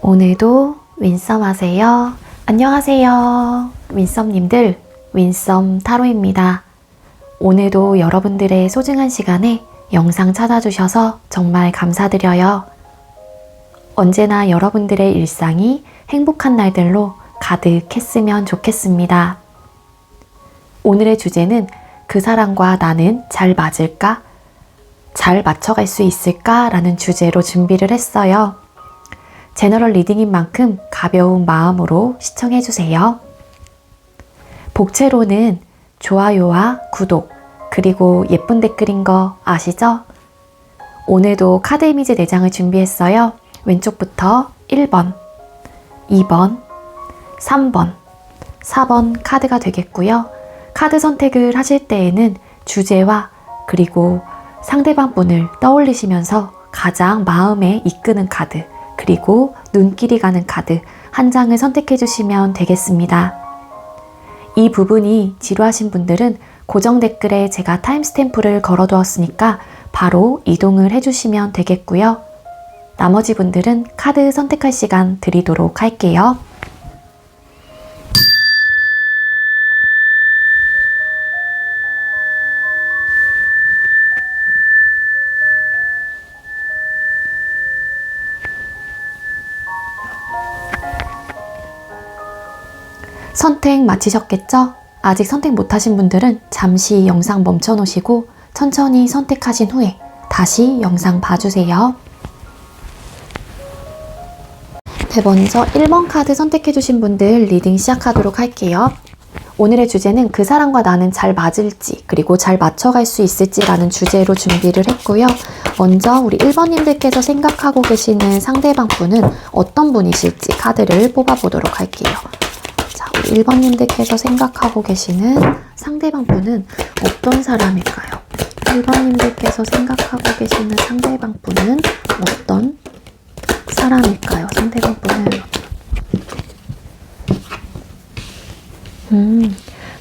오늘도 윈썸 하세요. 안녕하세요. 윈썸님들, 윈썸 타로입니다. 오늘도 여러분들의 소중한 시간에 영상 찾아주셔서 정말 감사드려요. 언제나 여러분들의 일상이 행복한 날들로 가득했으면 좋겠습니다. 오늘의 주제는 그 사람과 나는 잘 맞을까? 잘 맞춰갈 수 있을까? 라는 주제로 준비를 했어요. 제너럴 리딩인 만큼 가벼운 마음으로 시청해주세요. 복채로는 좋아요와 구독, 그리고 예쁜 댓글인 거 아시죠? 오늘도 카드 이미지 4장을 준비했어요. 왼쪽부터 1번, 2번, 3번, 4번 카드가 되겠고요. 카드 선택을 하실 때에는 주제와 그리고 상대방 분을 떠올리시면서 가장 마음에 이끄는 카드, 그리고 눈길이 가는 카드 한 장을 선택해 주시면 되겠습니다. 이 부분이 지루하신 분들은 고정 댓글에 제가 타임스탬프를 걸어 두었으니까 바로 이동을 해주시면 되겠고요. 나머지 분들은 카드 선택할 시간 드리도록 할게요. 선택 마치셨겠죠? 아직 선택 못하신 분들은 잠시 영상 멈춰 놓으시고 천천히 선택하신 후에 다시 영상 봐주세요. 네, 먼저 1번 카드 선택해 주신 분들 리딩 시작하도록 할게요. 오늘의 주제는 그 사람과 나는 잘 맞을지 그리고 잘 맞춰갈 수 있을지라는 주제로 준비를 했고요. 먼저 우리 1번님들께서 생각하고 계시는 상대방 분은 어떤 분이실지 카드를 뽑아보도록 할게요. 우리 1번님들께서 생각하고 계시는 상대방 분은 어떤 사람일까요? 1번님들께서 생각하고 계시는 상대방 분은 어떤 사람일까요? 상대방 분은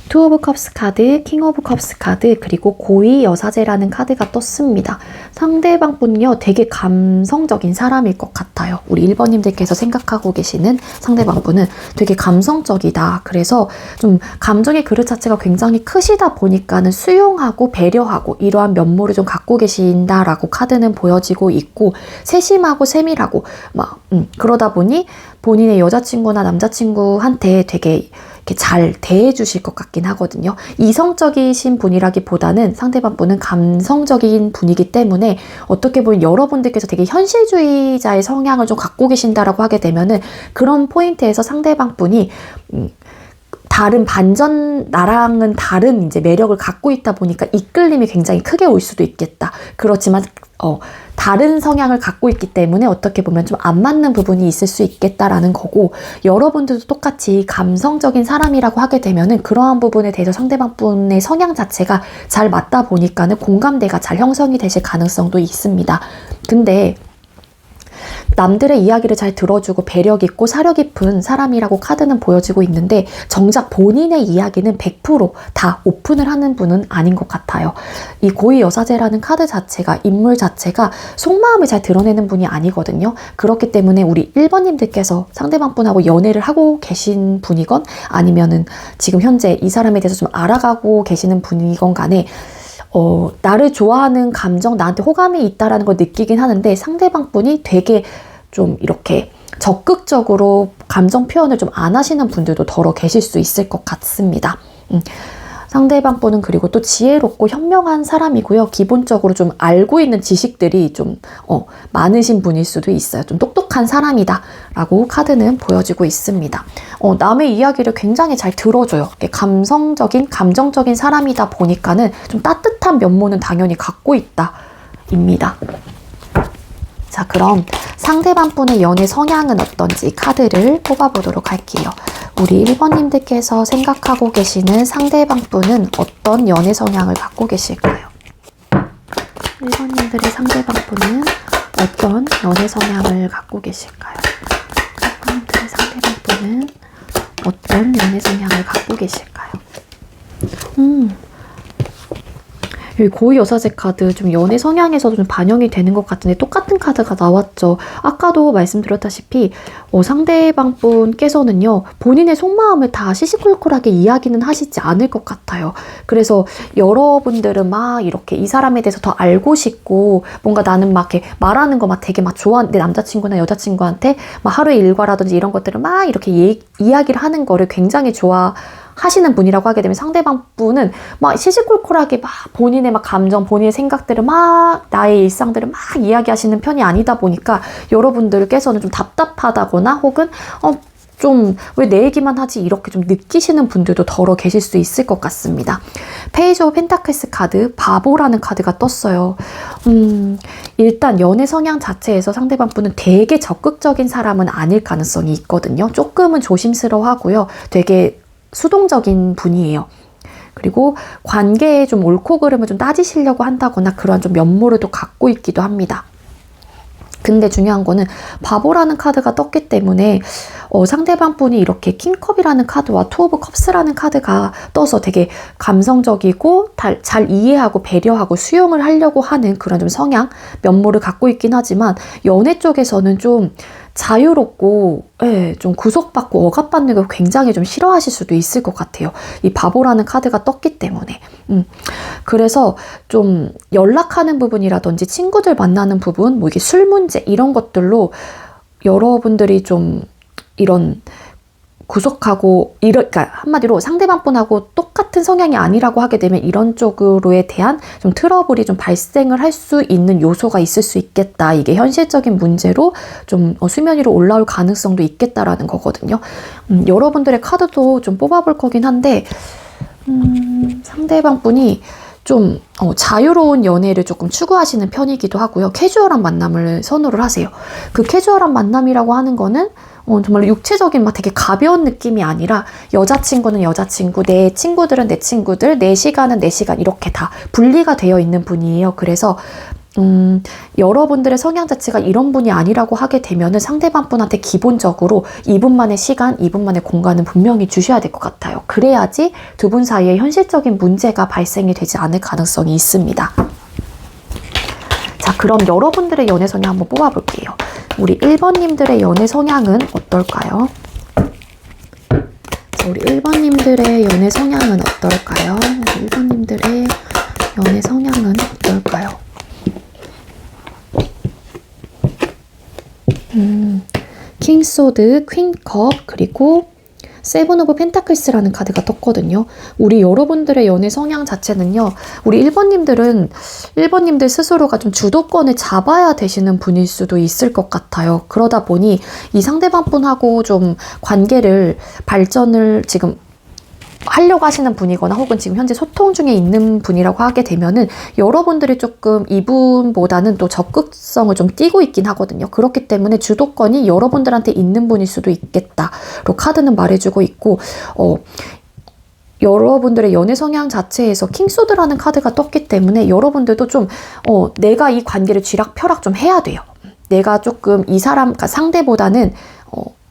투 오브 컵스 카드, 킹 오브 컵스 카드, 그리고 고위 여사제라는 카드가 떴습니다. 상대방 분은요 되게 감성적인 사람일 것 같아요. 우리 1번님들께서 생각하고 계시는 상대방 분은 되게 감성적이다. 그래서 좀 감정의 그릇 자체가 굉장히 크시다 보니까는 수용하고 배려하고 이러한 면모를 좀 갖고 계신다라고 카드는 보여지고 있고, 세심하고 세밀하고 그러다 보니 본인의 여자친구나 남자친구한테 되게 이렇게 잘 대해주실 것 같긴 하거든요. 이성적이신 분이라기보다는 상대방 분은 감성적인 분이기 때문에 어떻게 보면 여러분들께서 되게 현실주의자의 성향을 좀 갖고 계신다라고 하게 되면은 그런 포인트에서 상대방 분이 다른 나랑은 다른 이제 매력을 갖고 있다 보니까 이끌림이 굉장히 크게 올 수도 있겠다. 그렇지만 다른 성향을 갖고 있기 때문에 어떻게 보면 좀 안 맞는 부분이 있을 수 있겠다라는 거고, 여러분들도 똑같이 감성적인 사람이라고 하게 되면은 그러한 부분에 대해서 상대방 분의 성향 자체가 잘 맞다 보니까는 공감대가 잘 형성이 되실 가능성도 있습니다. 근데 남들의 이야기를 잘 들어주고 배려 깊고 사려 깊은 사람이라고 카드는 보여지고 있는데, 정작 본인의 이야기는 100% 오픈을 하는 분은 아닌 것 같아요. 이 고위 여사제라는 카드 자체가, 인물 자체가 속마음을 잘 드러내는 분이 아니거든요. 그렇기 때문에 우리 1번님들께서 상대방 분하고 연애를 하고 계신 분이건 아니면은 지금 현재 이 사람에 대해서 좀 알아가고 계시는 분이건 간에 나를 좋아하는 감정, 나한테 호감이 있다라는 걸 느끼긴 하는데 상대방 분이 되게 좀 이렇게 적극적으로 감정 표현을 좀 안 하시는 분들도 더러 계실 수 있을 것 같습니다. 상대방 분은 그리고 또 지혜롭고 현명한 사람이고요. 기본적으로 좀 알고 있는 지식들이 좀 많으신 분일 수도 있어요. 좀 똑똑한 사람이다 라고 카드는 보여지고 있습니다. 남의 이야기를 굉장히 잘 들어줘요. 감성적인, 감정적인 사람이다 보니까는 좀 따뜻한 면모는 당연히 갖고 있다 입니다. 자, 그럼 상대방 분의 연애 성향은 어떤지 카드를 뽑아보도록 할게요. 우리 1번님들께서 생각하고 계시는 상대방 분은 어떤 연애 성향을 갖고 계실까요? 1번님들의 상대방 분은 어떤 연애 성향을 갖고 계실까요? 1번님들의 상대방 분은 어떤 연애 성향을 갖고 계실까요? 여기 고위 여사제 카드 좀 연애 성향에서도 좀 반영이 되는 것 같은데 똑같은 카드가 나왔죠. 아까도 말씀드렸다시피 상대방 분께서는요, 본인의 속마음을 다 시시콜콜하게 이야기는 하시지 않을 것 같아요. 그래서 여러분들은 막 이렇게 이 사람에 대해서 더 알고 싶고, 뭔가 나는 막 이렇게 말하는 거 막 되게 막 좋아하는 내 남자친구나 여자친구한테 막 하루의 일과라든지 이런 것들을 막 이렇게 이야기를 하는 거를 굉장히 하시는 분이라고 하게 되면 상대방 분은 막 시시콜콜하게 막 본인의 막 감정, 본인의 생각들을 막 나의 일상들을 막 이야기하시는 편이 아니다 보니까 여러분들께서는 좀 답답하다거나 혹은 좀 왜 내 얘기만 하지 이렇게 좀 느끼시는 분들도 더러 계실 수 있을 것 같습니다. 페이지 오브 펜타클스 카드 바보라는 카드가 떴어요. 일단 연애 성향 자체에서 상대방 분은 되게 적극적인 사람은 아닐 가능성이 있거든요. 조금은 조심스러워하고요. 되게 수동적인 분이에요. 그리고 관계에 좀 옳고 그름을 좀 따지시려고 한다거나 그런 좀 면모를 또 갖고 있기도 합니다. 근데 중요한 거는 바보라는 카드가 떴기 때문에 상대방 분이 이렇게 킹컵이라는 카드와 투 오브 컵스라는 카드가 떠서 되게 감성적이고 잘 이해하고 배려하고 수용을 하려고 하는 그런 좀 성향, 면모를 갖고 있긴 하지만 연애 쪽에서는 좀 자유롭고 좀 구속받고 억압받는 걸 굉장히 좀 싫어하실 수도 있을 것 같아요. 이 바보라는 카드가 떴기 때문에. 그래서 좀 연락하는 부분이라든지 친구들 만나는 부분, 뭐 이게 술 문제 이런 것들로 여러분들이 좀 이런 구속하고 그러니까 한마디로 상대방 분하고 똑같은 성향이 아니라고 하게 되면 이런 쪽으로에 대한 좀 트러블이 좀 발생을 할 수 있는 요소가 있을 수 있겠다. 이게 현실적인 문제로 좀 수면 위로 올라올 가능성도 있겠다라는 거거든요. 여러분들의 카드도 좀 뽑아볼 거긴 한데 상대방 분이 좀 자유로운 연애를 조금 추구하시는 편이기도 하고요. 캐주얼한 만남을 선호를 하세요. 그 캐주얼한 만남이라고 하는 거는 정말 육체적인 막 되게 가벼운 느낌이 아니라 여자친구는 여자친구, 내 친구들은 내 친구들, 내 시간은 내 시간 이렇게 다 분리가 되어 있는 분이에요. 그래서 여러분들의 성향 자체가 이런 분이 아니라고 하게 되면은 상대방 분한테 기본적으로 이분만의 시간, 이분만의 공간은 분명히 주셔야 될 것 같아요. 그래야지 두 분 사이에 현실적인 문제가 발생이 되지 않을 가능성이 있습니다. 자, 그럼 여러분들의 연애 성향 한번 뽑아볼게요. 우리 1번님들의 연애 성향은 어떨까요? 자, 우리 1번님들의 연애 성향은 어떨까요? 우리 1번님들의 연애 성향은 어떨까요? 킹소드, 퀸컵, 그리고 세븐 오브 펜타클스라는 카드가 떴거든요. 우리 여러분들의 연애 성향 자체는요. 우리 1번님들 스스로가 좀 주도권을 잡아야 되시는 분일 수도 있을 것 같아요. 그러다 보니 이 상대방 분하고 좀 관계를 발전을 지금 하려고 하시는 분이거나 혹은 지금 현재 소통 중에 있는 분이라고 하게 되면은 여러분들이 조금 이분보다는 또 적극성을 좀 띠고 있긴 하거든요. 그렇기 때문에 주도권이 여러분들한테 있는 분일 수도 있겠다로 카드는 말해주고 있고 여러분들의 연애 성향 자체에서 킹소드라는 카드가 떴기 때문에 여러분들도 좀 내가 이 관계를 쥐락펴락 좀 해야 돼요. 내가 조금 이 사람, 그러니까 상대보다는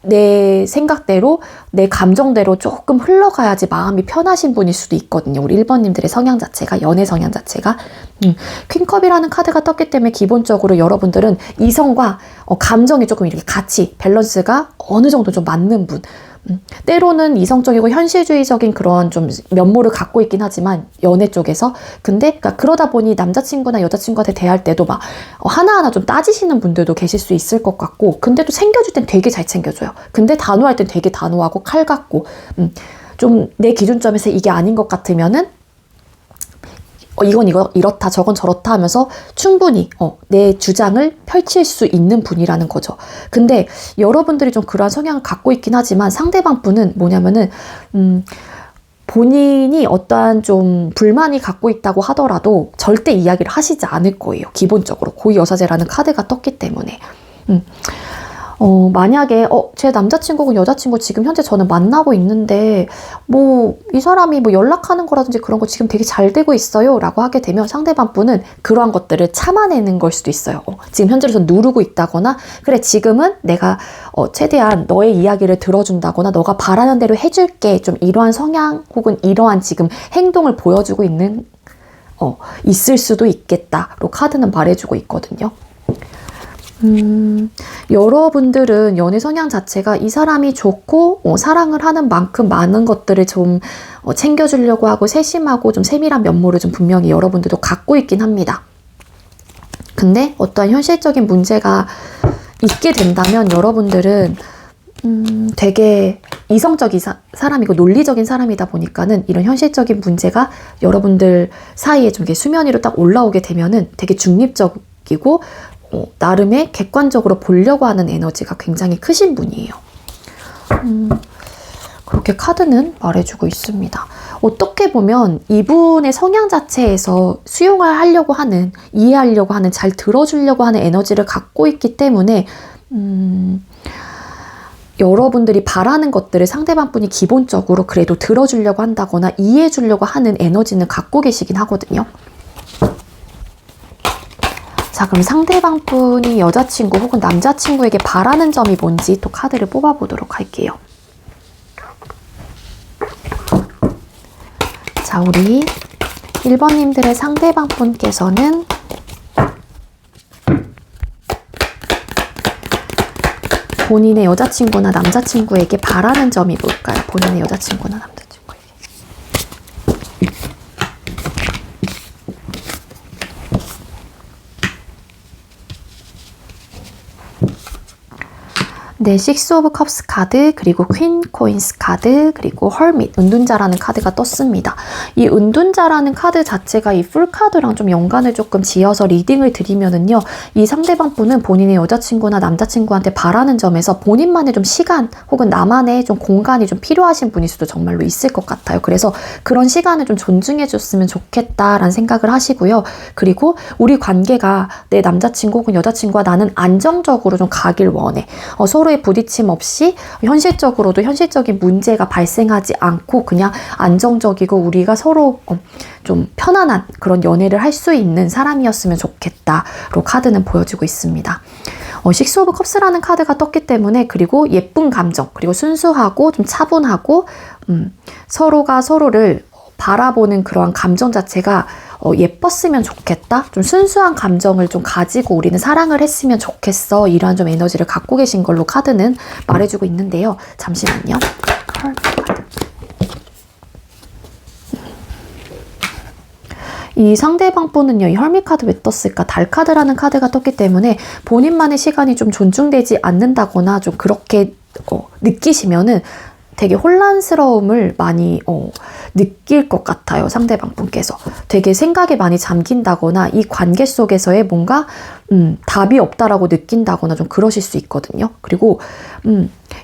내 생각대로 내 감정대로 조금 흘러가야지 마음이 편하신 분일 수도 있거든요. 우리 1번님들의 성향 자체가, 연애 성향 자체가. 퀸컵이라는 카드가 떴기 때문에 기본적으로 여러분들은 이성과 감정이 조금 이렇게 같이 밸런스가 어느 정도 좀 맞는 분. 때로는 이성적이고 현실주의적인 그런 좀 면모를 갖고 있긴 하지만 연애 쪽에서 근데 그러다 보니 남자친구나 여자친구한테 대할 때도 막 하나하나 좀 따지시는 분들도 계실 수 있을 것 같고 근데 또 챙겨줄 땐 되게 잘 챙겨줘요. 근데 단호할 땐 되게 단호하고 칼 같고 좀 내 기준점에서 이게 아닌 것 같으면은 이건 이렇다 저건 저렇다 하면서 충분히 내 주장을 펼칠 수 있는 분이라는 거죠. 근데 여러분들이 좀 그러한 성향을 갖고 있긴 하지만 상대방 분은 뭐냐면은 본인이 어떠한 좀 불만이 갖고 있다고 하더라도 절대 이야기를 하시지 않을 거예요. 기본적으로 고위여사제라는 카드가 떴기 때문에 만약에 제 남자친구고 여자친구 지금 현재 저는 만나고 있는데 뭐 이 사람이 뭐 연락하는 거라든지 그런 거 지금 되게 잘 되고 있어요 라고 하게 되면 상대방 분은 그러한 것들을 참아내는 걸 수도 있어요. 지금 현재로서 누르고 있다거나 그래 지금은 내가 최대한 너의 이야기를 들어준다거나 너가 바라는 대로 해줄게 좀 이러한 성향 혹은 이러한 지금 행동을 보여주고 있는 있을 수도 있겠다로 카드는 말해주고 있거든요. 여러분들은 연애 성향 자체가 이 사람이 좋고 사랑을 하는 만큼 많은 것들을 좀 챙겨주려고 하고 세심하고 좀 세밀한 면모를 좀 분명히 여러분들도 갖고 있긴 합니다. 근데 어떠한 현실적인 문제가 있게 된다면 여러분들은 되게 이성적인 사람이고 논리적인 사람이다 보니까는 이런 현실적인 문제가 여러분들 사이에 좀 이렇게 수면 위로 딱 올라오게 되면은 되게 중립적이고 나름의 객관적으로 보려고 하는 에너지가 굉장히 크신 분이에요. 그렇게 카드는 말해주고 있습니다. 어떻게 보면 이분의 성향 자체에서 수용을 하려고 하는, 이해하려고 하는, 잘 들어주려고 하는 에너지를 갖고 있기 때문에 여러분들이 바라는 것들을 상대방 분이 기본적으로 그래도 들어주려고 한다거나 이해해주려고 하는 에너지는 갖고 계시긴 하거든요. 자, 그럼 상대방 분이 여자친구 혹은 남자친구에게 바라는 점이 뭔지 또 카드를 뽑아보도록 할게요. 자, 우리 1번님들의 상대방 분께서는 본인의 여자친구나 남자친구에게 바라는 점이 뭘까요? 본인의 여자친구나 남자친구에게. 네, 식스 오브 컵스 카드, 그리고 퀸 코인스 카드, 그리고 헐밋, 은둔자라는 카드가 떴습니다. 이 은둔자라는 카드 자체가 이 풀 카드랑 좀 연관을 조금 지어서 리딩을 드리면은요, 이 상대방 분은 본인의 여자친구나 남자친구한테 바라는 점에서 본인만의 좀 시간 혹은 나만의 좀 공간이 좀 필요하신 분일 수도 정말로 있을 것 같아요. 그래서 그런 시간을 좀 존중해 줬으면 좋겠다라는 생각을 하시고요. 그리고 우리 관계가 내 남자친구 혹은 여자친구와 나는 안정적으로 좀 가길 원해. 서로의 부딪힘 없이 현실적으로도 현실적인 문제가 발생하지 않고 그냥 안정적이고 우리가 서로 좀 편안한 그런 연애를 할 수 있는 사람이었으면 좋겠다로 카드는 보여주고 있습니다. 식스 오브 컵스라는 카드가 떴기 때문에 그리고 예쁜 감정 그리고 순수하고 좀 차분하고 서로가 서로를 바라보는 그러한 감정 자체가 예뻤으면 좋겠다. 좀 순수한 감정을 좀 가지고 우리는 사랑을 했으면 좋겠어. 이러한 좀 에너지를 갖고 계신 걸로 카드는 말해주고 있는데요. 잠시만요. 이 상대방 분은요, 이 헐밋 카드 왜 떴을까? 달 카드라는 카드가 떴기 때문에 본인만의 시간이 좀 존중되지 않는다거나 좀 그렇게 느끼시면은 되게 혼란스러움을 많이 느낄 것 같아요. 상대방 분께서. 되게 생각에 많이 잠긴다거나 이 관계 속에서의 뭔가 답이 없다라고 느낀다거나 좀 그러실 수 있거든요. 그리고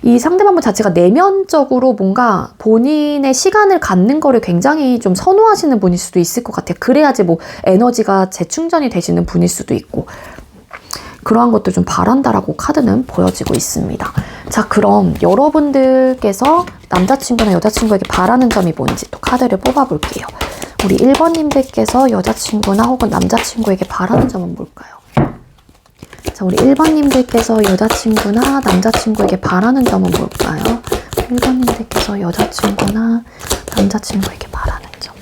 이 상대방 분 자체가 내면적으로 뭔가 본인의 시간을 갖는 거를 굉장히 좀 선호하시는 분일 수도 있을 것 같아요. 그래야지 뭐 에너지가 재충전이 되시는 분일 수도 있고 그러한 것들 좀 바란다라고 카드는 보여지고 있습니다. 자, 그럼 여러분들께서 남자친구나 여자친구에게 바라는 점이 뭔지 또 카드를 뽑아볼게요. 우리 1번님들께서 여자친구나 혹은 남자친구에게 바라는 점은 뭘까요? 자, 우리 1번님들께서 여자친구나 남자친구에게 바라는 점은 뭘까요? 1번님들께서 여자친구나 남자친구에게 바라는 점.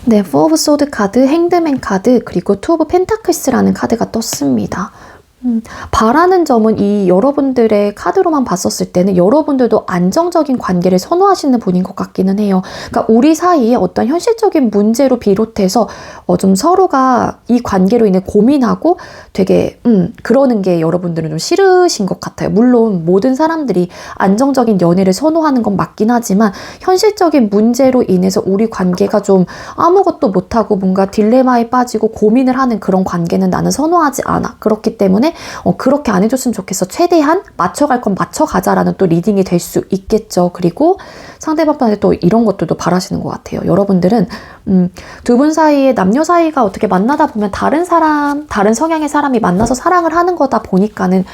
네, 포 오브 소드 카드, 행드맨 카드, 그리고 투 오브 펜타클스라는 카드가 떴습니다. 바라는 점은 이 여러분들의 카드로만 봤었을 때는 여러분들도 안정적인 관계를 선호하시는 분인 것 같기는 해요. 그러니까 우리 사이에 어떤 현실적인 문제로 비롯해서 좀 서로가 이 관계로 인해 고민하고 되게 그러는 게 여러분들은 좀 싫으신 것 같아요. 물론 모든 사람들이 안정적인 연애를 선호하는 건 맞긴 하지만 현실적인 문제로 인해서 우리 관계가 좀 아무것도 못하고 뭔가 딜레마에 빠지고 고민을 하는 그런 관계는 나는 선호하지 않아. 그렇기 때문에 그렇게 안 해줬으면 좋겠어. 최대한 맞춰갈 건 맞춰가자라는 또 리딩이 될 수 있겠죠. 그리고 상대방한테 또 이런 것들도 바라시는 것 같아요. 여러분들은 두 분 사이에 남녀 사이가 어떻게 만나다 보면 다른 사람, 다른 성향의 사람이 만나서 사랑을 하는 거다 보니까는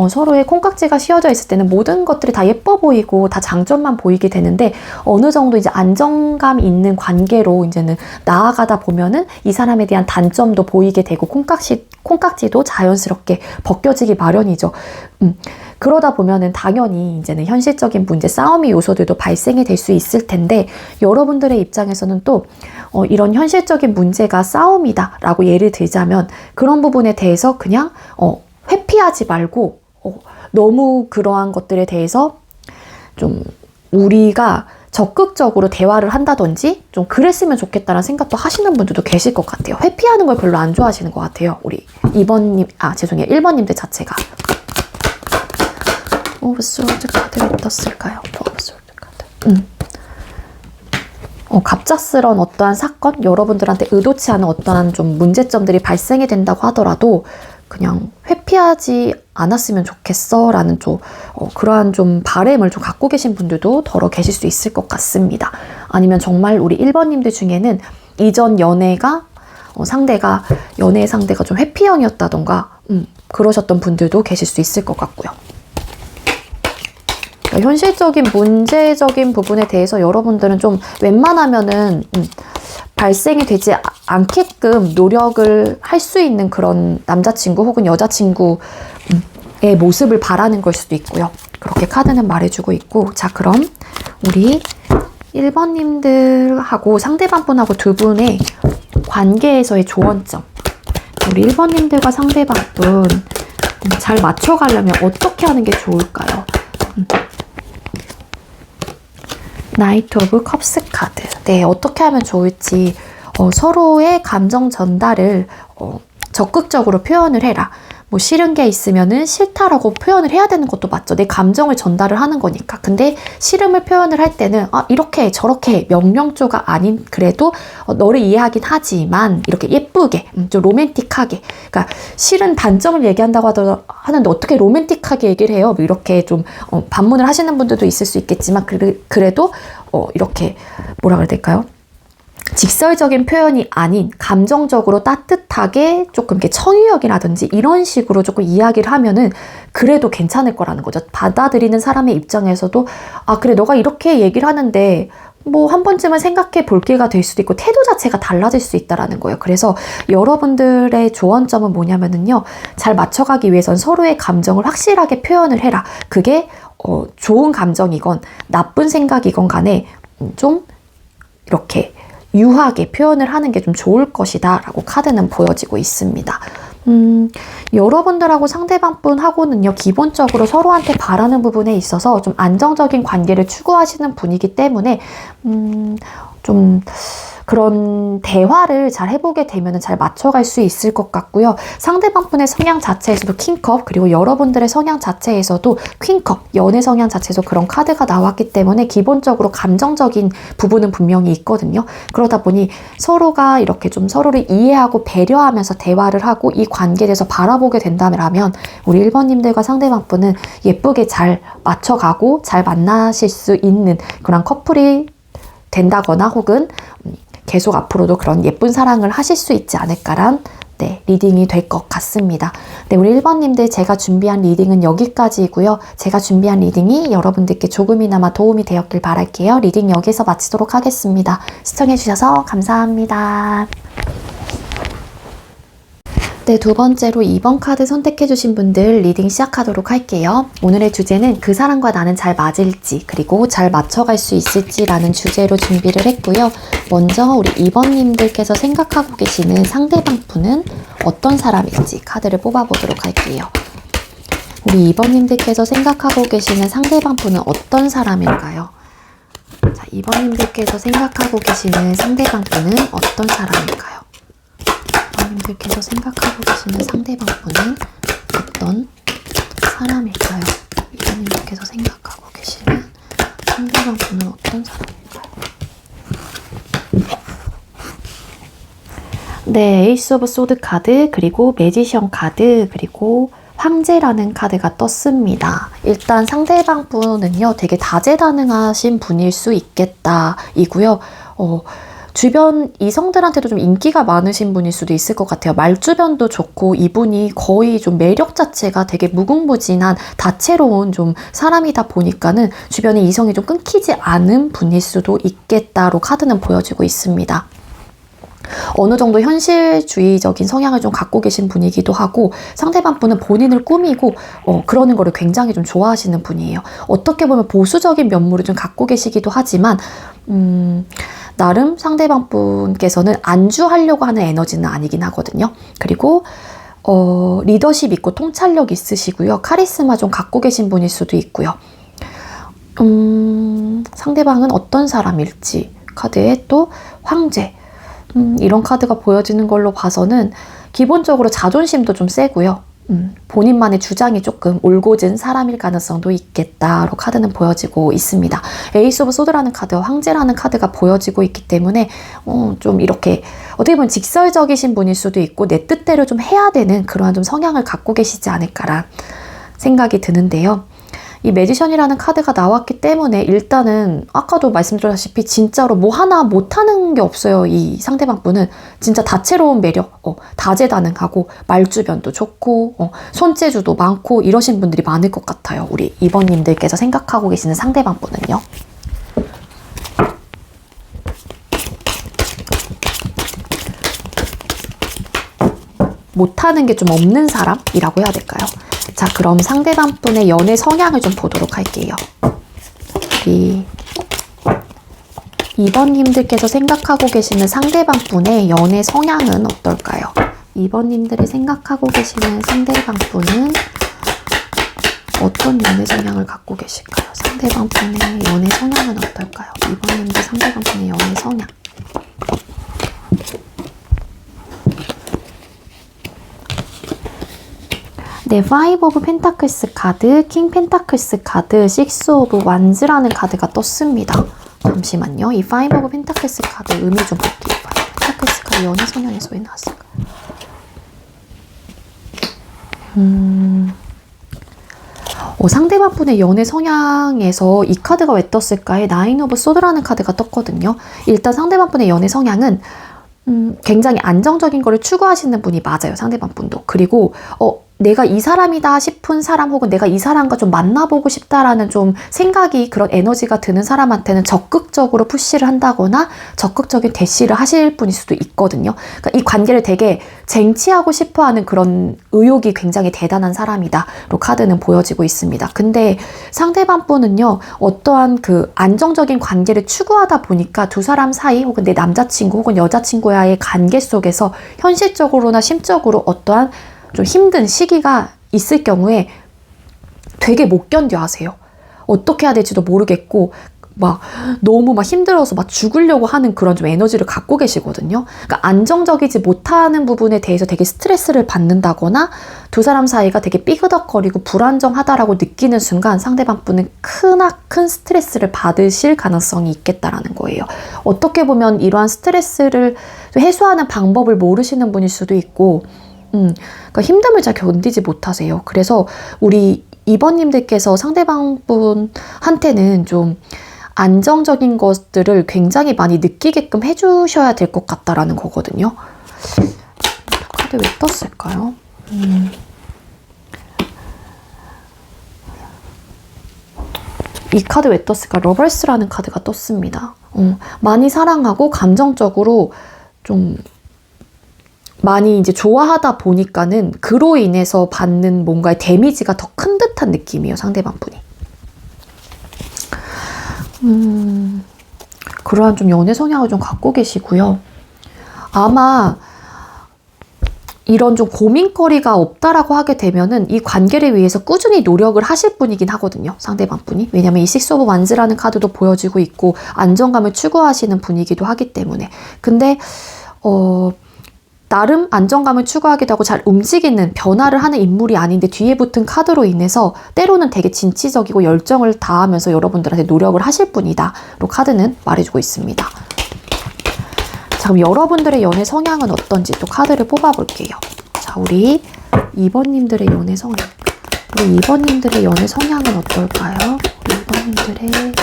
서로의 콩깍지가 씌워져 있을 때는 모든 것들이 다 예뻐 보이고 다 장점만 보이게 되는데 어느 정도 이제 안정감 있는 관계로 이제는 나아가다 보면은 이 사람에 대한 단점도 보이게 되고 콩깍지도 자연스럽게 벗겨지기 마련이죠. 그러다 보면은 당연히 이제는 현실적인 문제, 싸움의 요소들도 발생이 될 수 있을 텐데 여러분들의 입장에서는 또 이런 현실적인 문제가 싸움이다 라고 예를 들자면 그런 부분에 대해서 그냥 회피하지 말고 너무 그러한 것들에 대해서 좀 우리가 적극적으로 대화를 한다든지 좀 그랬으면 좋겠다는 생각도 하시는 분들도 계실 것 같아요. 회피하는 걸 별로 안 좋아하시는 것 같아요. 우리 1번님들 자체가. 오브 소드 카드 왜 떴을까요? 오브 소드 카드. 갑작스런 어떠한 사건, 여러분들한테 의도치 않은 어떠한 좀 문제점들이 발생이 된다고 하더라도 그냥 회피하지 않았으면 좋겠어 라는 좀 그러한 좀 바램을 좀 갖고 계신 분들도 더러 계실 수 있을 것 같습니다. 아니면 정말 우리 1번님들 중에는 이전 연애가 연애 상대가 좀 회피형이었다던가 그러셨던 분들도 계실 수 있을 것 같고요. 그러니까 현실적인 문제적인 부분에 대해서 여러분들은 좀 웬만하면은 발생이 되지 않게끔 노력을 할 수 있는 그런 남자친구 혹은 여자친구의 모습을 바라는 걸 수도 있고요. 그렇게 카드는 말해주고 있고, 자 그럼 우리 1번님들하고 상대방분하고 두 분의 관계에서의 조언점, 우리 1번님들과 상대방분 잘 맞춰가려면 어떻게 하는 게 좋을까요? 나이트 오브 컵스 카드. 네, 어떻게 하면 좋을지 서로의 감정 전달을 적극적으로 표현을 해라. 뭐 싫은 게 있으면은 싫다라고 표현을 해야 되는 것도 맞죠. 내 감정을 전달을 하는 거니까. 근데 싫음을 표현을 할 때는 이렇게 저렇게 명령조가 아닌 그래도 너를 이해하긴 하지만 이렇게 예쁘게 좀 로맨틱하게, 그러니까 싫은 단점을 얘기한다고 하는데 어떻게 로맨틱하게 얘기를 해요? 뭐 이렇게 좀 반문을 하시는 분들도 있을 수 있겠지만 그래도 이렇게 뭐라 그래야 될까요? 직설적인 표현이 아닌 감정적으로 따뜻하게 조금 이렇게 청유역이라든지 이런 식으로 조금 이야기를 하면은 그래도 괜찮을 거라는 거죠. 받아들이는 사람의 입장에서도 그래 너가 이렇게 얘기를 하는데 뭐 한 번쯤은 생각해 볼 기회가 될 수도 있고 태도 자체가 달라질 수 있다라는 거예요. 그래서 여러분들의 조언점은 뭐냐면은요, 잘 맞춰가기 위해선 서로의 감정을 확실하게 표현을 해라. 그게 좋은 감정이건 나쁜 생각이건 간에 좀 이렇게 유하게 표현을 하는 게 좀 좋을 것이다 라고 카드는 보여지고 있습니다. 여러분들하고 상대방분하고는요, 기본적으로 서로한테 바라는 부분에 있어서 좀 안정적인 관계를 추구하시는 분이기 때문에 좀 그런 대화를 잘 해보게 되면 잘 맞춰갈 수 있을 것 같고요. 상대방분의 성향 자체에서도 킹컵, 그리고 여러분들의 성향 자체에서도 퀸컵, 연애 성향 자체에서 그런 카드가 나왔기 때문에 기본적으로 감정적인 부분은 분명히 있거든요. 그러다 보니 서로가 이렇게 좀 서로를 이해하고 배려하면서 대화를 하고 이 관계에 대해서 바라보게 된다면 우리 1번님들과 상대방분은 예쁘게 잘 맞춰가고 잘 만나실 수 있는 그런 커플이 된다거나 혹은 계속 앞으로도 그런 예쁜 사랑을 하실 수 있지 않을까란 리딩이 될 것 같습니다. 네, 우리 1번님들 제가 준비한 리딩은 여기까지이고요. 제가 준비한 리딩이 여러분들께 조금이나마 도움이 되었길 바랄게요. 리딩 여기서 마치도록 하겠습니다. 시청해주셔서 감사합니다. 네, 두 번째로 2번 카드 선택해주신 분들 리딩 시작하도록 할게요. 오늘의 주제는 그 사람과 나는 잘 맞을지 그리고 잘 맞춰갈 수 있을지라는 주제로 준비를 했고요. 먼저 우리 2번님들께서 생각하고 계시는 상대방 분은 어떤 사람일지 카드를 뽑아보도록 할게요. 우리 2번님들께서 생각하고 계시는 상대방 분은 어떤 사람일까요? 자, 2번님들께서 생각하고 계시는 상대방 분은 어떤 사람일까요? 님들께서 생각하고 계시는 상대방분은 어떤 사람일까요? 이번님들께서 생각하고 계시는 상대방분은 어떤 사람일까요? 네, 에이스 오브 소드 카드, 그리고 매지션 카드, 그리고 황제라는 카드가 떴습니다. 일단 상대방분은요, 되게 다재다능하신 분일 수 있겠다 이고요. 주변 이성들한테도 좀 인기가 많으신 분일 수도 있을 것 같아요. 말주변도 좋고 이분이 거의 좀 매력 자체가 되게 무궁무진한 다채로운 좀 사람이다 보니까는 주변에 이성이 좀 끊기지 않은 분일 수도 있겠다로 카드는 보여지고 있습니다. 어느 정도 현실주의적인 성향을 좀 갖고 계신 분이기도 하고 상대방 분은 본인을 꾸미고 그러는 거를 굉장히 좀 좋아하시는 분이에요. 어떻게 보면 보수적인 면모를 좀 갖고 계시기도 하지만 나름 상대방 분께서는 안주하려고 하는 에너지는 아니긴 하거든요. 그리고 리더십 있고 통찰력 있으시고요. 카리스마 좀 갖고 계신 분일 수도 있고요. 상대방은 어떤 사람일지 카드에 또 황제 이런 카드가 보여지는 걸로 봐서는 기본적으로 자존심도 좀 세고요. 본인만의 주장이 조금 올곧은 사람일 가능성도 있겠다로 카드는 보여지고 있습니다. 에이스 오브 소드라는 카드와 황제라는 카드가 보여지고 있기 때문에 좀 이렇게 어떻게 보면 직설적이신 분일 수도 있고 내 뜻대로 좀 해야 되는 그러한 좀 성향을 갖고 계시지 않을까라는 생각이 드는데요. 이 매지션이라는 카드가 나왔기 때문에 일단은 아까도 말씀드렸다시피 진짜로 뭐 하나 못하는 게 없어요. 이 상대방 분은 진짜 다채로운 매력, 다재다능하고 말주변도 좋고 손재주도 많고 이러신 분들이 많을 것 같아요. 우리 2번님들께서 생각하고 계시는 상대방 분은요. 못하는 게 좀 없는 사람이라고 해야 될까요? 자, 그럼 상대방 분의 연애 성향을 좀 보도록 할게요. 우리 2번님들께서 생각하고 계시는 상대방 분의 연애 성향은 어떨까요? 2번님들이 생각하고 계시는 상대방 분은 어떤 연애 성향을 갖고 계실까요? 상대방 분의 연애 성향은 어떨까요? 2번님들 상대방 분의 연애 성향. 네, 5 오브 펜타클스 카드, 킹 펜타클스 카드, 6 오브 완즈라는 카드가 떴습니다. 잠시만요. 이 5 오브 펜타클스 카드 의미 좀 볼게요. 펜타클스 카드 연애 성향에서 왜 나왔을까? 상대방 분의 연애 성향에서 이 카드가 왜 떴을까에 9 오브 소드라는 카드가 떴거든요. 일단 상대방 분의 연애 성향은 굉장히 안정적인 거를 추구하시는 분이 맞아요. 상대방 분도. 그리고 내가 이 사람이다 싶은 사람 혹은 내가 이 사람과 좀 만나보고 싶다라는 좀 생각이 그런 에너지가 드는 사람한테는 적극적으로 푸시를 한다거나 적극적인 대시를 하실 분일 수도 있거든요. 그러니까 이 관계를 되게 쟁취하고 싶어하는 그런 의욕이 굉장히 대단한 사람이다로 카드는 보여지고 있습니다. 근데 상대방 분은요. 어떠한 그 안정적인 관계를 추구하다 보니까 두 사람 사이 혹은 내 남자친구 혹은 여자친구와의 관계 속에서 현실적으로나 심적으로 어떠한 좀 힘든 시기가 있을 경우에 되게 못 견뎌 하세요. 어떻게 해야 될지도 모르겠고 막 너무 막 힘들어서 막 죽으려고 하는 그런 좀 에너지를 갖고 계시거든요. 그러니까 안정적이지 못하는 부분에 대해서 되게 스트레스를 받는다거나 두 사람 사이가 되게 삐그덕거리고 불안정하다라고 느끼는 순간 상대방 분은 큰 스트레스를 받으실 가능성이 있겠다라는 거예요. 어떻게 보면 이러한 스트레스를 해소하는 방법을 모르시는 분일 수도 있고 그러니까 힘듦을 잘 견디지 못하세요. 그래서 우리 2번님들께서 상대방 분한테는 좀 안정적인 것들을 굉장히 많이 느끼게끔 해주셔야 될 것 같다라는 거거든요. 카드 왜 떴을까요? 이 카드 왜 떴을까? 러버스라는 카드가 떴습니다. 많이 사랑하고 감정적으로 좀 많이 이제 좋아하다 보니까는 그로 인해서 받는 뭔가의 데미지가 더 큰 듯한 느낌이에요. 상대방 분이. 그러한 좀 연애 성향을 좀 갖고 계시고요. 아마 이런 좀 고민거리가 없다라고 하게 되면은 이 관계를 위해서 꾸준히 노력을 하실 분이긴 하거든요. 상대방 분이. 왜냐면 이 6 오브 완즈라는 카드도 보여지고 있고 안정감을 추구하시는 분이기도 하기 때문에. 근데 나름 안정감을 추구하기도 하고 잘 움직이는 변화를 하는 인물이 아닌데 뒤에 붙은 카드로 인해서 때로는 되게 진취적이고 열정을 다하면서 여러분들한테 노력을 하실 분이다 로 카드는 말해주고 있습니다. 자, 그럼 여러분들의 연애 성향은 어떤지 또 카드를 뽑아볼게요. 자, 우리 2번님들의 연애 성향. 우리 2번님들의 연애 성향은 어떨까요? 우리 2번님들의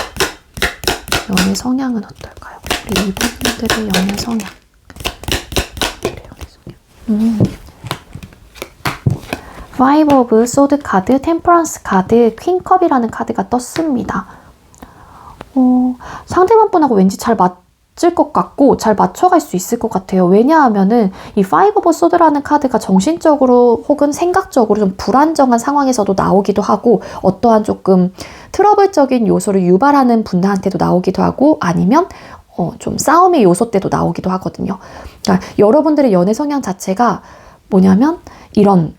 연애 성향은 어떨까요? 우리 2번님들의 연애 성향. Five of Swords 카드, Temperance 카드, 퀸컵이라는 카드가 떴습니다. 상대방 분하고 왠지 잘 맞을 것 같고 잘 맞춰갈 수 있을 것 같아요. 왜냐하면은 이 Five of Swords라는 카드가 정신적으로 혹은 생각적으로 좀 불안정한 상황에서도 나오기도 하고 어떠한 조금 트러블적인 요소를 유발하는 분들한테도 나오기도 하고 아니면 좀 싸움의 요소 때도 나오기도 하거든요. 그러니까 여러분들의 연애 성향 자체가 뭐냐면 이런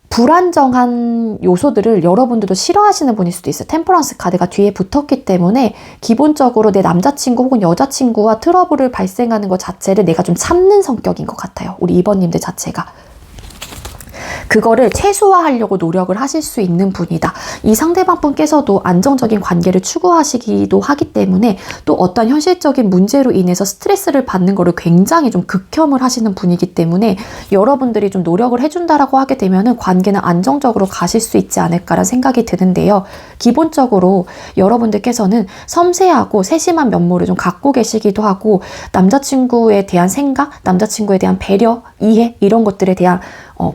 불안정한 요소들을 여러분들도 싫어하시는 분일 수도 있어요. 템퍼런스 카드가 뒤에 붙었기 때문에 기본적으로 내 남자친구 혹은 여자친구와 트러블을 발생하는 것 자체를 내가 좀 참는 성격인 것 같아요. 우리 2번님들 자체가. 그거를 최소화하려고 노력을 하실 수 있는 분이다. 이 상대방 분께서도 안정적인 관계를 추구하시기도 하기 때문에 또 어떤 현실적인 문제로 인해서 스트레스를 받는 거를 굉장히 좀 극혐을 하시는 분이기 때문에 여러분들이 좀 노력을 해준다라고 하게 되면은 관계는 안정적으로 가실 수 있지 않을까라는 생각이 드는데요. 기본적으로 여러분들께서는 섬세하고 세심한 면모를 좀 갖고 계시기도 하고 남자친구에 대한 생각, 남자친구에 대한 배려, 이해 이런 것들에 대한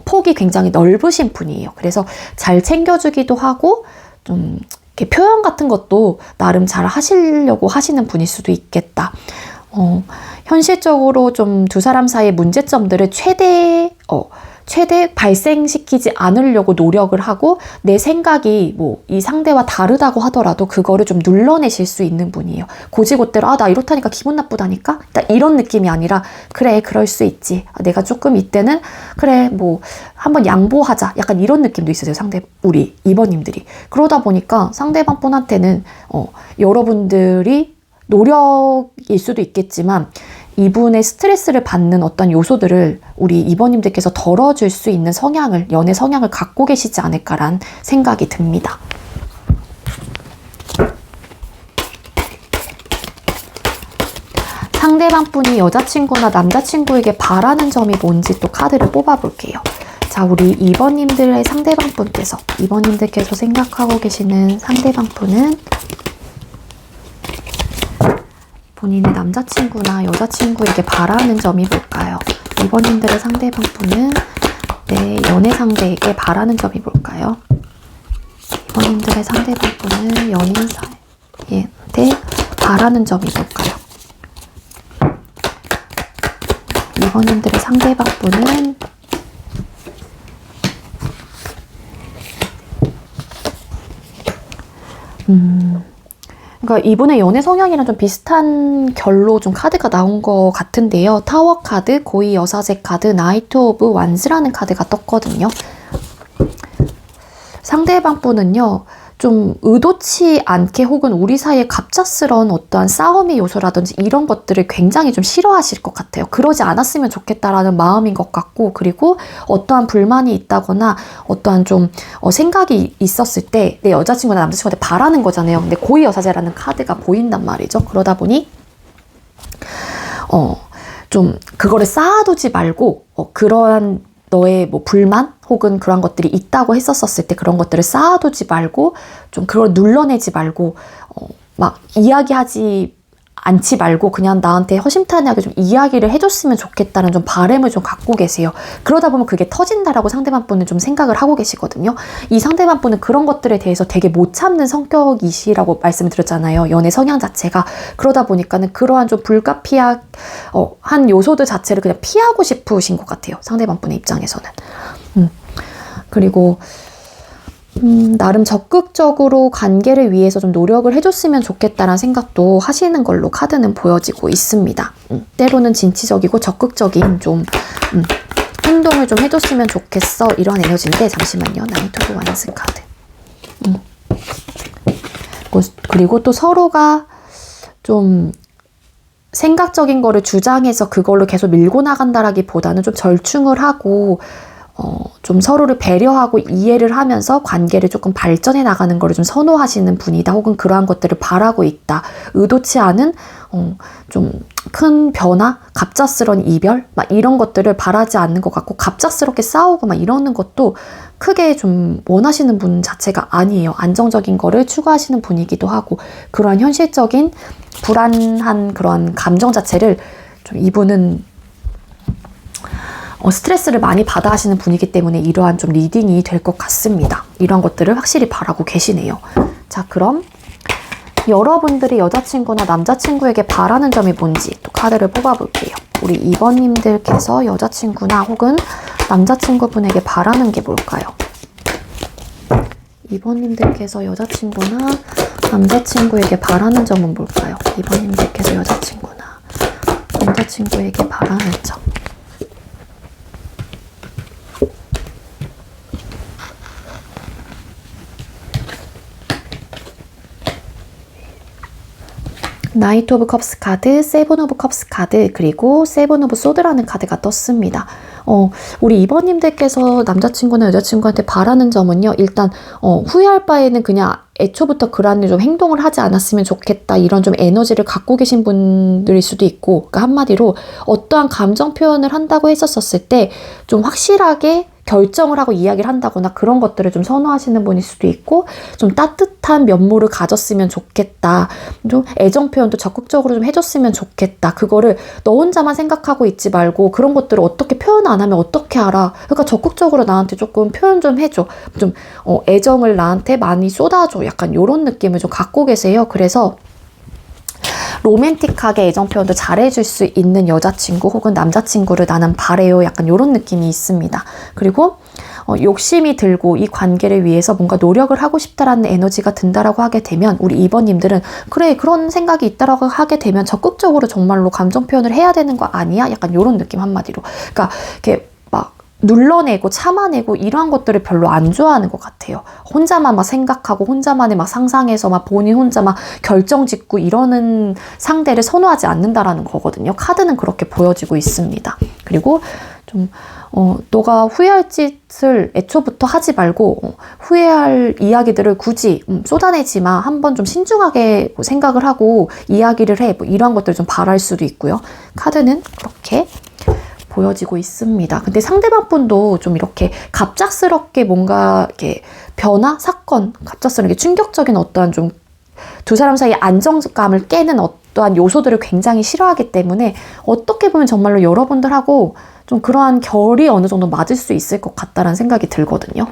폭이 굉장히 넓으신 분이에요. 그래서 잘 챙겨주기도 하고 좀 이렇게 표현 같은 것도 나름 잘 하시려고 하시는 분일 수도 있겠다. 현실적으로 좀 두 사람 사이의 문제점들을 최대 발생시키지 않으려고 노력을 하고 내 생각이 뭐 이 상대와 다르다고 하더라도 그거를 좀 눌러내실 수 있는 분이에요. 고지고대로 나 이렇다니까 기분 나쁘다니까? 이런 느낌이 아니라 그래 그럴 수 있지. 내가 조금 이때는 그래 뭐 한번 양보하자. 약간 이런 느낌도 있으세요. 우리 2번님들이. 그러다 보니까 상대방 분한테는 여러분들이 노력일 수도 있겠지만 이분의 스트레스를 받는 어떤 요소들을 우리 2번님들께서 덜어줄 수 있는 연애 성향을 갖고 계시지 않을까란 생각이 듭니다. 상대방 분이 여자친구나 남자친구에게 바라는 점이 뭔지 또 카드를 뽑아볼게요. 자, 우리 2번님들의 상대방 분께서, 2번님들께서 생각하고 계시는 상대방 분은 본인의 남자친구나 여자친구에게 바라는 점이 뭘까요? 2번님들의 상대방 분은 내 연애 상대에게 바라는 점이 뭘까요? 2번님들의 상대방 분은 연인 사이한테 바라는 점이 뭘까요? 2번님들의 상대방 분은 그러니까 이분의 연애 성향이랑 좀 비슷한 결로 좀 카드가 나온 것 같은데요. 타워 카드, 고위 여사제 카드, 나이트 오브 완스라는 카드가 떴거든요. 상대방 분은요, 좀 의도치 않게 혹은 우리 사이에 갑작스러운 어떠한 싸움의 요소라든지 이런 것들을 굉장히 좀 싫어하실 것 같아요. 그러지 않았으면 좋겠다라는 마음인 것 같고, 그리고 어떠한 불만이 있다거나 어떠한 좀 생각이 있었을 때 내 여자친구나 남자친구한테 바라는 거잖아요. 근데 고위 여사제라는 카드가 보인단 말이죠. 그러다 보니 좀 그거를 쌓아두지 말고 그러한 너의 뭐 불만 혹은 그런 것들이 있다고 했었을 때 그런 것들을 쌓아두지 말고 좀 그걸 눌러내지 말고 막 이야기하지 않지 말고 그냥 나한테 허심탄회하게 좀 이야기를 해줬으면 좋겠다는 좀 바람을 좀 갖고 계세요. 그러다 보면 그게 터진다라고 상대방 분은 좀 생각을 하고 계시거든요. 이 상대방 분은 그런 것들에 대해서 되게 못 참는 성격이시라고 말씀을 드렸잖아요. 연애 성향 자체가. 그러다 보니까는 그러한 좀 불가피한 요소들 자체를 그냥 피하고 싶으신 것 같아요. 상대방 분의 입장에서는. 그리고 나름 적극적으로 관계를 위해서 좀 노력을 해줬으면 좋겠다라는 생각도 하시는 걸로 카드는 보여지고 있습니다. 때로는 진취적이고 적극적인 좀 행동을 좀 해줬으면 좋겠어 이런 에너지인데 잠시만요. 나이트 오브 완스 카드. 그리고 또 서로가 좀 생각적인 거를 주장해서 그걸로 계속 밀고 나간다라기보다는 좀 절충을 하고 좀 서로를 배려하고 이해를 하면서 관계를 조금 발전해 나가는 거를 좀 선호하시는 분이다. 혹은 그러한 것들을 바라고 있다. 의도치 않은 좀 큰 변화, 갑작스러운 이별 막 이런 것들을 바라지 않는 것 같고, 갑작스럽게 싸우고 막 이러는 것도 크게 좀 원하시는 분 자체가 아니에요. 안정적인 거를 추구하시는 분이기도 하고, 그러한 현실적인 불안한 그런 감정 자체를 좀 이분은 스트레스를 많이 받아 하시는 분이기 때문에 이러한 좀 리딩이 될 것 같습니다. 이런 것들을 확실히 바라고 계시네요. 자, 그럼 여러분들이 여자친구나 남자친구에게 바라는 점이 뭔지 또 카드를 뽑아볼게요. 우리 2번님들께서 여자친구나 혹은 남자친구분에게 바라는 게 뭘까요? 2번님들께서 여자친구나 남자친구에게 바라는 점은 뭘까요? 2번님들께서 여자친구나 남자친구에게 바라는 점. 나이트 오브 컵스 카드, 세븐 오브 컵스 카드, 그리고 세븐 오브 소드라는 카드가 떴습니다. 우리 2번님들께서 남자친구나 여자친구한테 바라는 점은요, 일단 후회할 바에는 그냥 애초부터 그런 좀 행동을 하지 않았으면 좋겠다, 이런 좀 에너지를 갖고 계신 분들일 수도 있고, 그러니까 한마디로 어떠한 감정 표현을 한다고 했었을 때 좀 확실하게 결정을 하고 이야기를 한다거나 그런 것들을 좀 선호하시는 분일 수도 있고, 좀 따뜻한 면모를 가졌으면 좋겠다, 좀 애정 표현도 적극적으로 좀 해줬으면 좋겠다, 그거를 너 혼자만 생각하고 있지 말고 그런 것들을 어떻게 표현 안 하면 어떻게 알아, 그러니까 적극적으로 나한테 조금 표현 좀 해줘, 좀 애정을 나한테 많이 쏟아줘, 약간 이런 느낌을 좀 갖고 계세요. 그래서 로맨틱하게 애정 표현도 잘해줄 수 있는 여자친구 혹은 남자친구를 나는 바래요, 약간 이런 느낌이 있습니다. 그리고 욕심이 들고 이 관계를 위해서 뭔가 노력을 하고 싶다라는 에너지가 든다라고 하게 되면, 우리 2번님들은 그래, 그런 생각이 있다라고 하게 되면 적극적으로 정말로 감정 표현을 해야 되는 거 아니야? 약간 이런 느낌, 한마디로. 그러니까 이렇게 막 눌러내고 참아내고 이러한 것들을 별로 안 좋아하는 것 같아요. 혼자만 막 생각하고 혼자만의 막 상상해서 막 본인 혼자 막 결정 짓고 이러는 상대를 선호하지 않는다라는 거거든요. 카드는 그렇게 보여지고 있습니다. 그리고 좀 너가 후회할 짓을 애초부터 하지 말고 후회할 이야기들을 굳이 쏟아내지 마. 한번 좀 신중하게 생각을 하고 이야기를 해. 뭐 이런 것들 좀 바랄 수도 있고요. 카드는 그렇게 보여지고 있습니다. 근데 상대방 분도 좀 이렇게 갑작스럽게 뭔가 이렇게 변화, 사건, 갑작스럽게 충격적인 어떠한 좀 두 사람 사이의 안정감을 깨는 어떠한 요소들을 굉장히 싫어하기 때문에 어떻게 보면 정말로 여러분들하고 좀 그러한 결이 어느 정도 맞을 수 있을 것 같다라는 생각이 들거든요.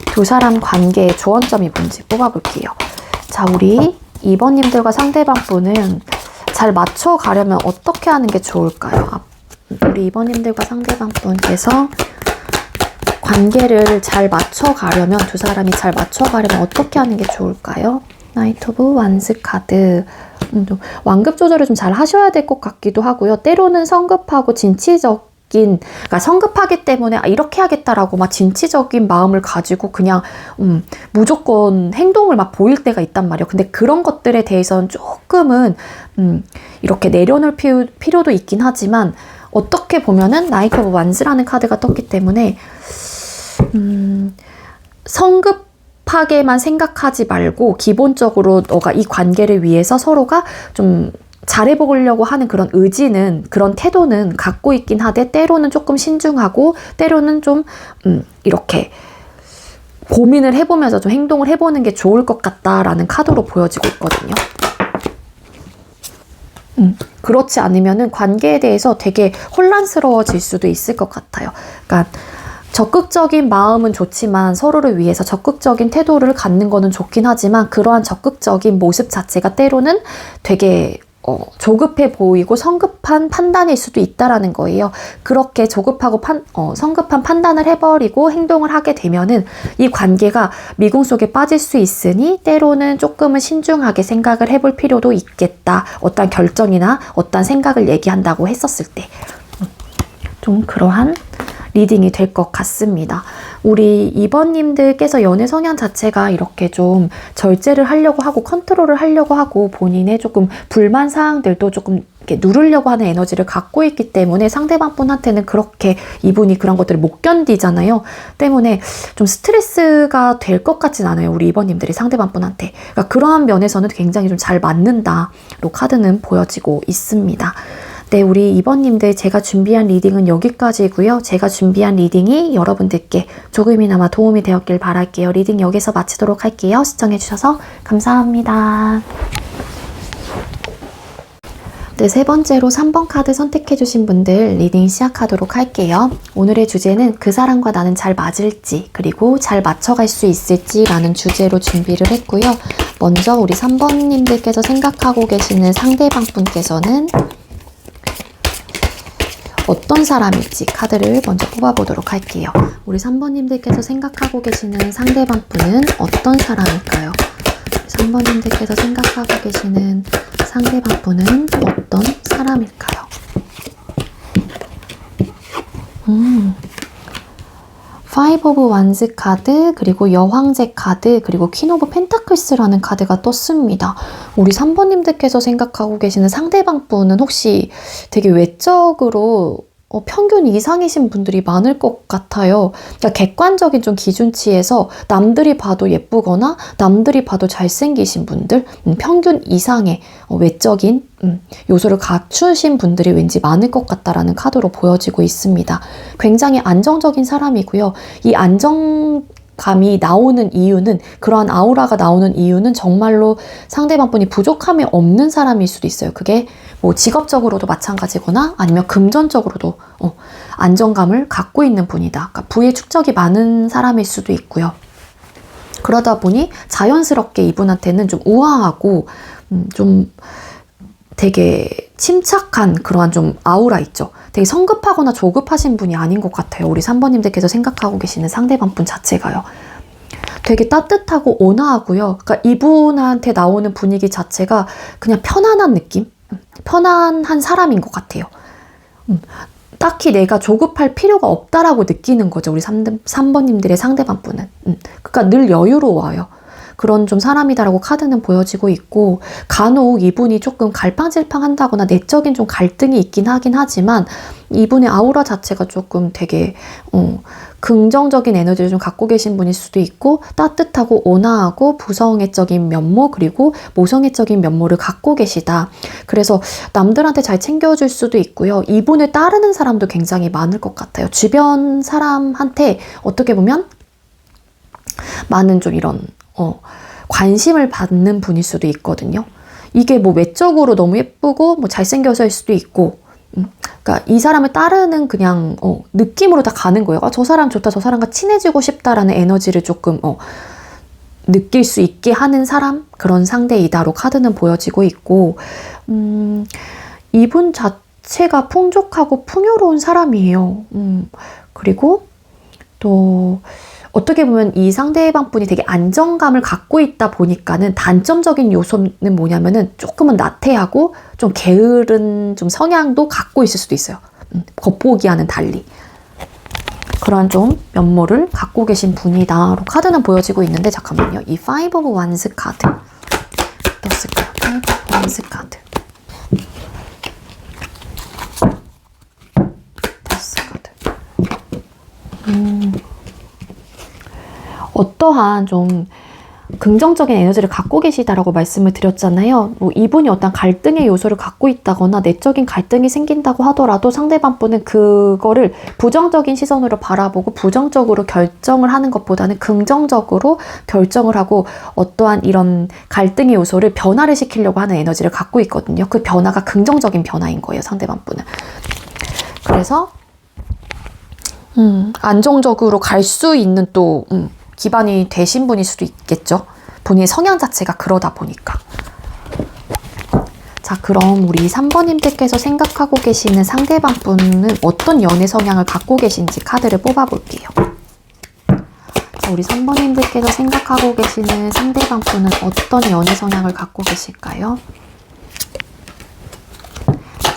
두 사람 관계의 조언점이 뭔지 뽑아볼게요. 자, 우리 2번님들과 상대방 분은 잘 맞춰가려면 어떻게 하는 게 좋을까요? 우리 2번님들과 상대방 분께서 관계를 잘 맞춰가려면, 두 사람이 잘 맞춰가려면 어떻게 하는 게 좋을까요? 나이트 오브 완스 카드. 완급 조절을 좀 잘 하셔야 될 것 같기도 하고요. 때로는 성급하고 그러니까 성급하기 때문에 이렇게 하겠다라고 막 진취적인 마음을 가지고 그냥 무조건 행동을 막 보일 때가 있단 말이에요. 근데 그런 것들에 대해서는 조금은 이렇게 내려놓을 필요도 있긴 하지만, 어떻게 보면은 나이트 오브 완스라는 카드가 떴기 때문에 성급하게만 생각하지 말고 기본적으로 너가 이 관계를 위해서 서로가 좀 잘해보려고 하는 그런 의지는, 그런 태도는 갖고 있긴 하되, 때로는 조금 신중하고 때로는 좀 이렇게 고민을 해보면서 좀 행동을 해보는 게 좋을 것 같다라는 카드로 보여지고 있거든요. 그렇지 않으면은 관계에 대해서 되게 혼란스러워질 수도 있을 것 같아요. 그러니까 적극적인 마음은 좋지만, 서로를 위해서 적극적인 태도를 갖는 거는 좋긴 하지만, 그러한 적극적인 모습 자체가 때로는 되게 조급해 보이고 성급한 판단일 수도 있다라는 거예요. 그렇게 조급하고 성급한 판단을 해버리고 행동을 하게 되면은 이 관계가 미궁 속에 빠질 수 있으니, 때로는 조금은 신중하게 생각을 해볼 필요도 있겠다. 어떤 결정이나 어떤 생각을 얘기한다고 했었을 때. 좀 그러한 리딩이 될 것 같습니다. 우리 2번님들께서 연애 성향 자체가 이렇게 좀 절제를 하려고 하고 컨트롤을 하려고 하고, 본인의 조금 불만 사항들도 조금 이렇게 누르려고 하는 에너지를 갖고 있기 때문에 상대방 분한테는 그렇게 이분이 그런 것들을 못 견디잖아요. 때문에 좀 스트레스가 될 것 같진 않아요. 우리 2번님들이 상대방 분한테. 그러니까 그러한 면에서는 굉장히 좀 잘 맞는다로 카드는 보여지고 있습니다. 네, 우리 2번님들 제가 준비한 리딩은 여기까지고요. 제가 준비한 리딩이 여러분들께 조금이나마 도움이 되었길 바랄게요. 리딩 여기서 마치도록 할게요. 시청해주셔서 감사합니다. 네, 세 번째로 3번 카드 선택해주신 분들 리딩 시작하도록 할게요. 오늘의 주제는 그 사람과 나는 잘 맞을지 그리고 잘 맞춰갈 수 있을지 라는 주제로 준비를 했고요. 먼저 우리 3번님들께서 생각하고 계시는 상대방 분께서는 어떤 사람일지 카드를 먼저 뽑아보도록 할게요. 우리 3번님들께서 생각하고 계시는 상대방 분은 어떤 사람일까요? 3번님들께서 생각하고 계시는 상대방 분은 어떤 사람일까요? 파이브 오브 완즈 카드, 그리고 여황제 카드, 그리고 퀸 오브 펜타클스라는 카드가 떴습니다. 우리 3번님들께서 생각하고 계시는 상대방 분은 혹시 되게 외적으로 평균 이상이신 분들이 많을 것 같아요. 그러니까 객관적인 좀 기준치에서 남들이 봐도 예쁘거나 남들이 봐도 잘생기신 분들, 평균 이상의 외적인 요소를 갖추신 분들이 왠지 많을 것 같다라는 카드로 보여지고 있습니다. 굉장히 안정적인 사람이고요. 이 안정감이 나오는 이유는, 그러한 아우라가 나오는 이유는 정말로 상대방 분이 부족함이 없는 사람일 수도 있어요. 그게 뭐 직업적으로도 마찬가지거나 아니면 금전적으로도 안정감을 갖고 있는 분이다. 그러니까 부의 축적이 많은 사람일 수도 있고요. 그러다 보니 자연스럽게 이분한테는 좀 우아하고 좀 되게 침착한 그러한 좀 아우라 있죠. 되게 성급하거나 조급하신 분이 아닌 것 같아요. 우리 3번님들께서 생각하고 계시는 상대방 분 자체가요. 되게 따뜻하고 온화하고요. 그러니까 이분한테 나오는 분위기 자체가 그냥 편안한 느낌? 편안한 사람인 것 같아요. 딱히 내가 조급할 필요가 없다라고 느끼는 거죠. 우리 3번님들의 상대방 분은. 그러니까 늘 여유로워요. 그런 좀 사람이다라고 카드는 보여지고 있고, 간혹 이분이 조금 갈팡질팡한다거나 내적인 좀 갈등이 있긴 하긴 하지만 이분의 아우라 자체가 조금 되게 긍정적인 에너지를 좀 갖고 계신 분일 수도 있고, 따뜻하고 온화하고 부성애적인 면모, 그리고 모성애적인 면모를 갖고 계시다. 그래서 남들한테 잘 챙겨줄 수도 있고요. 이분을 따르는 사람도 굉장히 많을 것 같아요. 주변 사람한테 어떻게 보면 많은 좀 이런 관심을 받는 분일 수도 있거든요. 이게 뭐 외적으로 너무 예쁘고 뭐 잘생겨서일 수도 있고, 그러니까 이 사람을 따르는 그냥 느낌으로 다 가는 거예요. 아, 저 사람 좋다, 저 사람과 친해지고 싶다라는 에너지를 조금 느낄 수 있게 하는 사람, 그런 상대이다로 카드는 보여지고 있고, 이분 자체가 풍족하고 풍요로운 사람이에요. 그리고 또 어떻게 보면 이 상대방 분이 되게 안정감을 갖고 있다 보니까는 단점적인 요소는 뭐냐면은 조금은 나태하고 좀 게으른 좀 성향도 갖고 있을 수도 있어요. 겉보기와는 달리. 그런 좀 면모를 갖고 계신 분이다로 카드는 보여지고 있는데, 잠깐만요. 이 파이브 오브 완스 카드 떴을까요? 파이브 오브 완스 카드. 어떠한 좀 긍정적인 에너지를 갖고 계시다라고 말씀을 드렸잖아요. 뭐 이분이 어떤 갈등의 요소를 갖고 있다거나 내적인 갈등이 생긴다고 하더라도 상대방 분은 그거를 부정적인 시선으로 바라보고 부정적으로 결정을 하는 것보다는 긍정적으로 결정을 하고 어떠한 이런 갈등의 요소를 변화를 시키려고 하는 에너지를 갖고 있거든요. 그 변화가 긍정적인 변화인 거예요, 상대방 분은. 그래서 안정적으로 갈 수 있는 또 기반이 되신 분일 수도 있겠죠. 본인의 성향 자체가 그러다 보니까. 자, 그럼 우리 3번님들께서 생각하고 계시는 상대방 분은 어떤 연애 성향을 갖고 계신지 카드를 뽑아볼게요. 자, 우리 3번님들께서 생각하고 계시는 상대방 분은 어떤 연애 성향을 갖고 계실까요?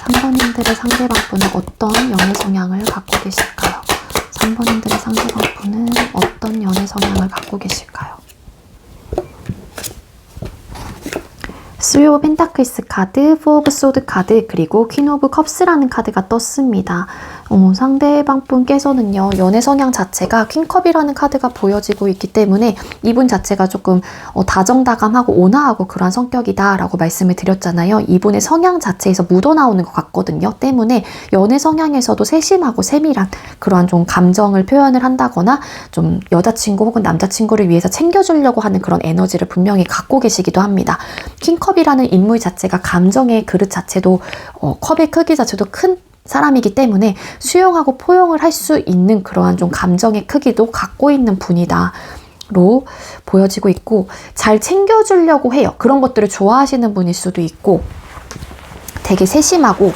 3번님들의 상대방 분은 어떤 연애 성향을 갖고 계실까요? 3번님들의 상대방 분은 어떤 연애 성향을 갖고 계실까요? 3 오브 펜타클스 카드, 4 오브 소드 카드, 그리고 퀸 오브 컵스라는 카드가 떴습니다. 상대방 분께서는요, 연애 성향 자체가 퀸컵이라는 카드가 보여지고 있기 때문에 이분 자체가 조금 다정다감하고 온화하고 그런 성격이다 라고 말씀을 드렸잖아요. 이분의 성향 자체에서 묻어나오는 것 같거든요. 때문에 연애 성향에서도 세심하고 세밀한 그러한 좀 감정을 표현을 한다거나 좀 여자친구 혹은 남자친구를 위해서 챙겨주려고 하는 그런 에너지를 분명히 갖고 계시기도 합니다. 킹컵이라는 인물 자체가 감정의 그릇 자체도 컵의 크기 자체도 큰 사람이기 때문에 수용하고 포용을 할 수 있는 그러한 좀 감정의 크기도 갖고 있는 분이다 로 보여지고 있고, 잘 챙겨주려고 해요. 그런 것들을 좋아하시는 분일 수도 있고, 되게 세심하고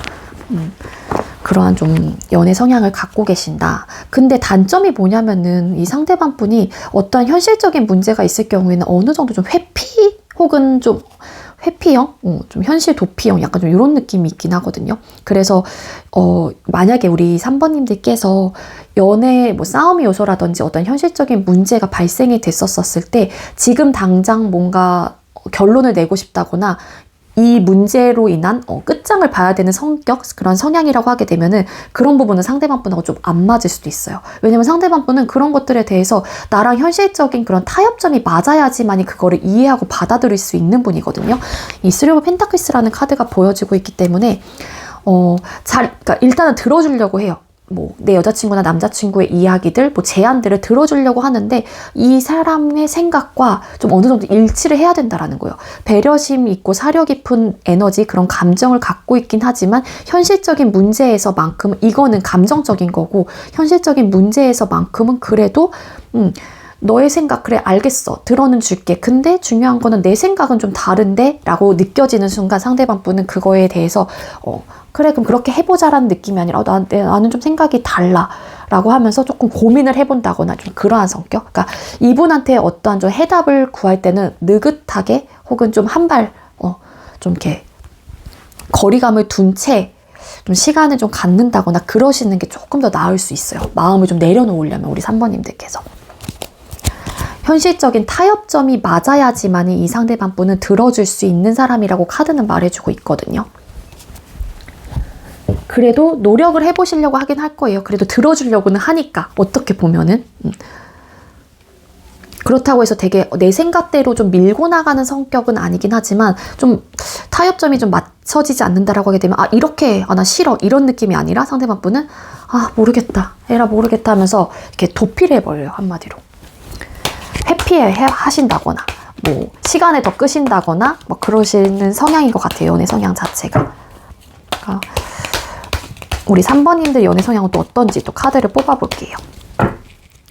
그러한 좀 연애 성향을 갖고 계신다. 근데 단점이 뭐냐면은 이 상대방 분이 어떤 현실적인 문제가 있을 경우에는 어느 정도 좀 회피 혹은 좀 회피형? 좀 현실 도피형? 약간 좀 이런 느낌이 있긴 하거든요. 그래서 만약에 우리 3번님들께서 연애 뭐 싸움의 요소라든지 어떤 현실적인 문제가 발생이 됐었을 때 지금 당장 뭔가 결론을 내고 싶다거나 이 문제로 인한 끝장을 봐야 되는 성격, 그런 성향이라고 하게 되면은 그런 부분은 상대방 분하고 좀 안 맞을 수도 있어요. 왜냐면 상대방 분은 그런 것들에 대해서 나랑 현실적인 그런 타협점이 맞아야지만이 그거를 이해하고 받아들일 수 있는 분이거든요. 이 3 오브 펜타클스라는 카드가 보여지고 있기 때문에 그러니까 일단은 들어주려고 해요. 뭐 내 여자친구나 남자친구의 이야기들, 뭐 제안들을 들어주려고 하는데 이 사람의 생각과 좀 어느 정도 일치를 해야 된다라는 거예요. 배려심 있고 사려 깊은 에너지, 그런 감정을 갖고 있긴 하지만 현실적인 문제에서만큼은 이거는 감정적인 거고, 현실적인 문제에서만큼은 그래도 너의 생각 그래 알겠어, 들어는 줄게, 근데 중요한 거는 내 생각은 좀 다른데 라고 느껴지는 순간 상대방 분은 그거에 대해서 그래 그럼 그렇게 해보자라는 느낌이 아니라 나는 좀 생각이 달라 라고 하면서 조금 고민을 해본다거나 좀 그러한 성격. 그러니까 이분한테 어떠한 좀 해답을 구할 때는 느긋하게 혹은 좀 한 발 좀 이렇게 거리감을 둔 채 좀 시간을 좀 갖는다거나 그러시는 게 조금 더 나을 수 있어요. 마음을 좀 내려놓으려면 우리 3번님들께서. 현실적인 타협점이 맞아야지만이 이 상대방 분은 들어줄 수 있는 사람이라고 카드는 말해주고 있거든요. 그래도 노력을 해보시려고 하긴 할 거예요. 그래도 들어주려고는 하니까, 어떻게 보면은. 그렇다고 해서 되게 내 생각대로 좀 밀고 나가는 성격은 아니긴 하지만 좀 타협점이 좀 맞춰지지 않는다라고 하게 되면 이렇게 나 싫어 이런 느낌이 아니라 상대방 분은 모르겠다 에라 모르겠다 하면서 이렇게 도피를 해버려요. 한마디로 회피하신다거나 뭐 시간을 더 끄신다거나 뭐 그러시는 성향인 것 같아요. 연애 성향 자체가. 그러니까 우리 3번님들 연애 성향은 또 어떤지 또 카드를 뽑아볼게요.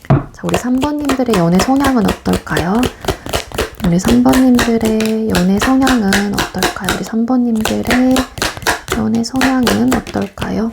자, 우리 3번님들의 연애 성향은 어떨까요? 우리 3번님들의 연애 성향은 어떨까요? 우리 3번님들의 연애 성향은 어떨까요?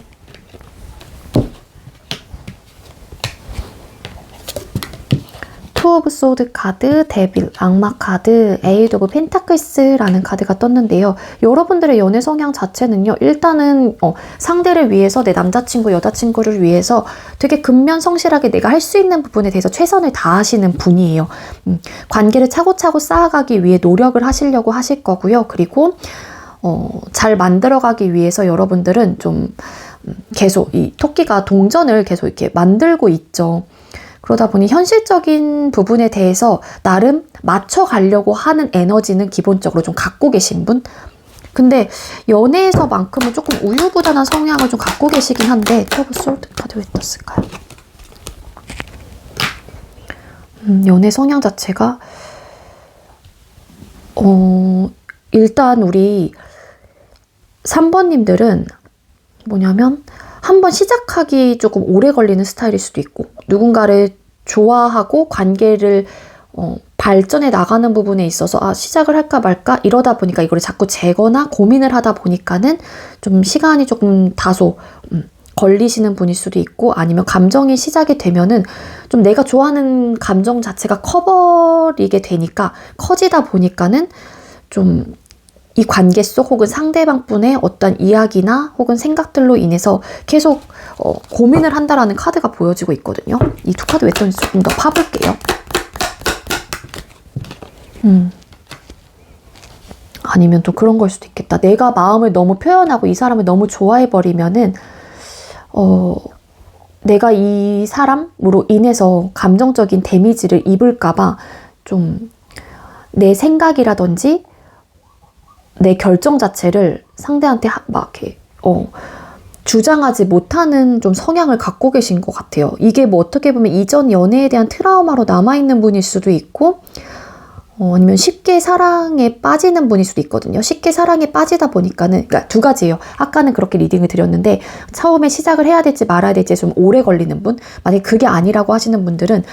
투 오브 소드 카드, 데빌, 악마 카드, 에이드 오브 펜타클스라는 카드가 떴는데요. 여러분들의 연애 성향 자체는요. 일단은 상대를 위해서, 내 남자친구, 여자친구를 위해서 되게 근면성실하게 내가 할 수 있는 부분에 대해서 최선을 다하시는 분이에요. 관계를 차고차고 쌓아가기 위해 노력을 하시려고 하실 거고요. 그리고 잘 만들어가기 위해서 여러분들은 좀 계속 이 토끼가 동전을 계속 이렇게 만들고 있죠. 그러다 보니 현실적인 부분에 대해서 나름 맞춰가려고 하는 에너지는 기본적으로 좀 갖고 계신 분? 근데 연애에서만큼은 조금 우유부단한 성향을 좀 갖고 계시긴 한데, 터브 솔트 카드 왜 떴을까요? 연애 성향 자체가 일단 우리 3번님들은 뭐냐면 한번 시작하기 조금 오래 걸리는 스타일일 수도 있고, 누군가를 좋아하고 관계를 발전해 나가는 부분에 있어서 시작을 할까 말까 이러다 보니까 이거를 자꾸 재거나 고민을 하다 보니까는 좀 시간이 조금 다소 걸리시는 분일 수도 있고, 아니면 감정이 시작이 되면은 좀 내가 좋아하는 감정 자체가 커버리게 되니까, 커지다 보니까는 좀 이 관계 속 혹은 상대방 분의 어떤 이야기나 혹은 생각들로 인해서 계속 고민을 한다라는 카드가 보여지고 있거든요. 이 두 카드 왜 떴는지 조금 더 파볼게요. 아니면 또 그런 걸 수도 있겠다. 내가 마음을 너무 표현하고 이 사람을 너무 좋아해버리면은 내가 이 사람으로 인해서 감정적인 데미지를 입을까봐 좀 내 생각이라든지 내 결정 자체를 상대한테 막 이렇게 주장하지 못하는 좀 성향을 갖고 계신 것 같아요. 이게 뭐 어떻게 보면 이전 연애에 대한 트라우마로 남아있는 분일 수도 있고 아니면 쉽게 사랑에 빠지는 분일 수도 있거든요. 쉽게 사랑에 빠지다 보니까는, 그러니까 두 가지예요. 아까는 그렇게 리딩을 드렸는데 처음에 시작을 해야 될지 말아야 될지 좀 오래 걸리는 분, 만약에 그게 아니라고 하시는 분들은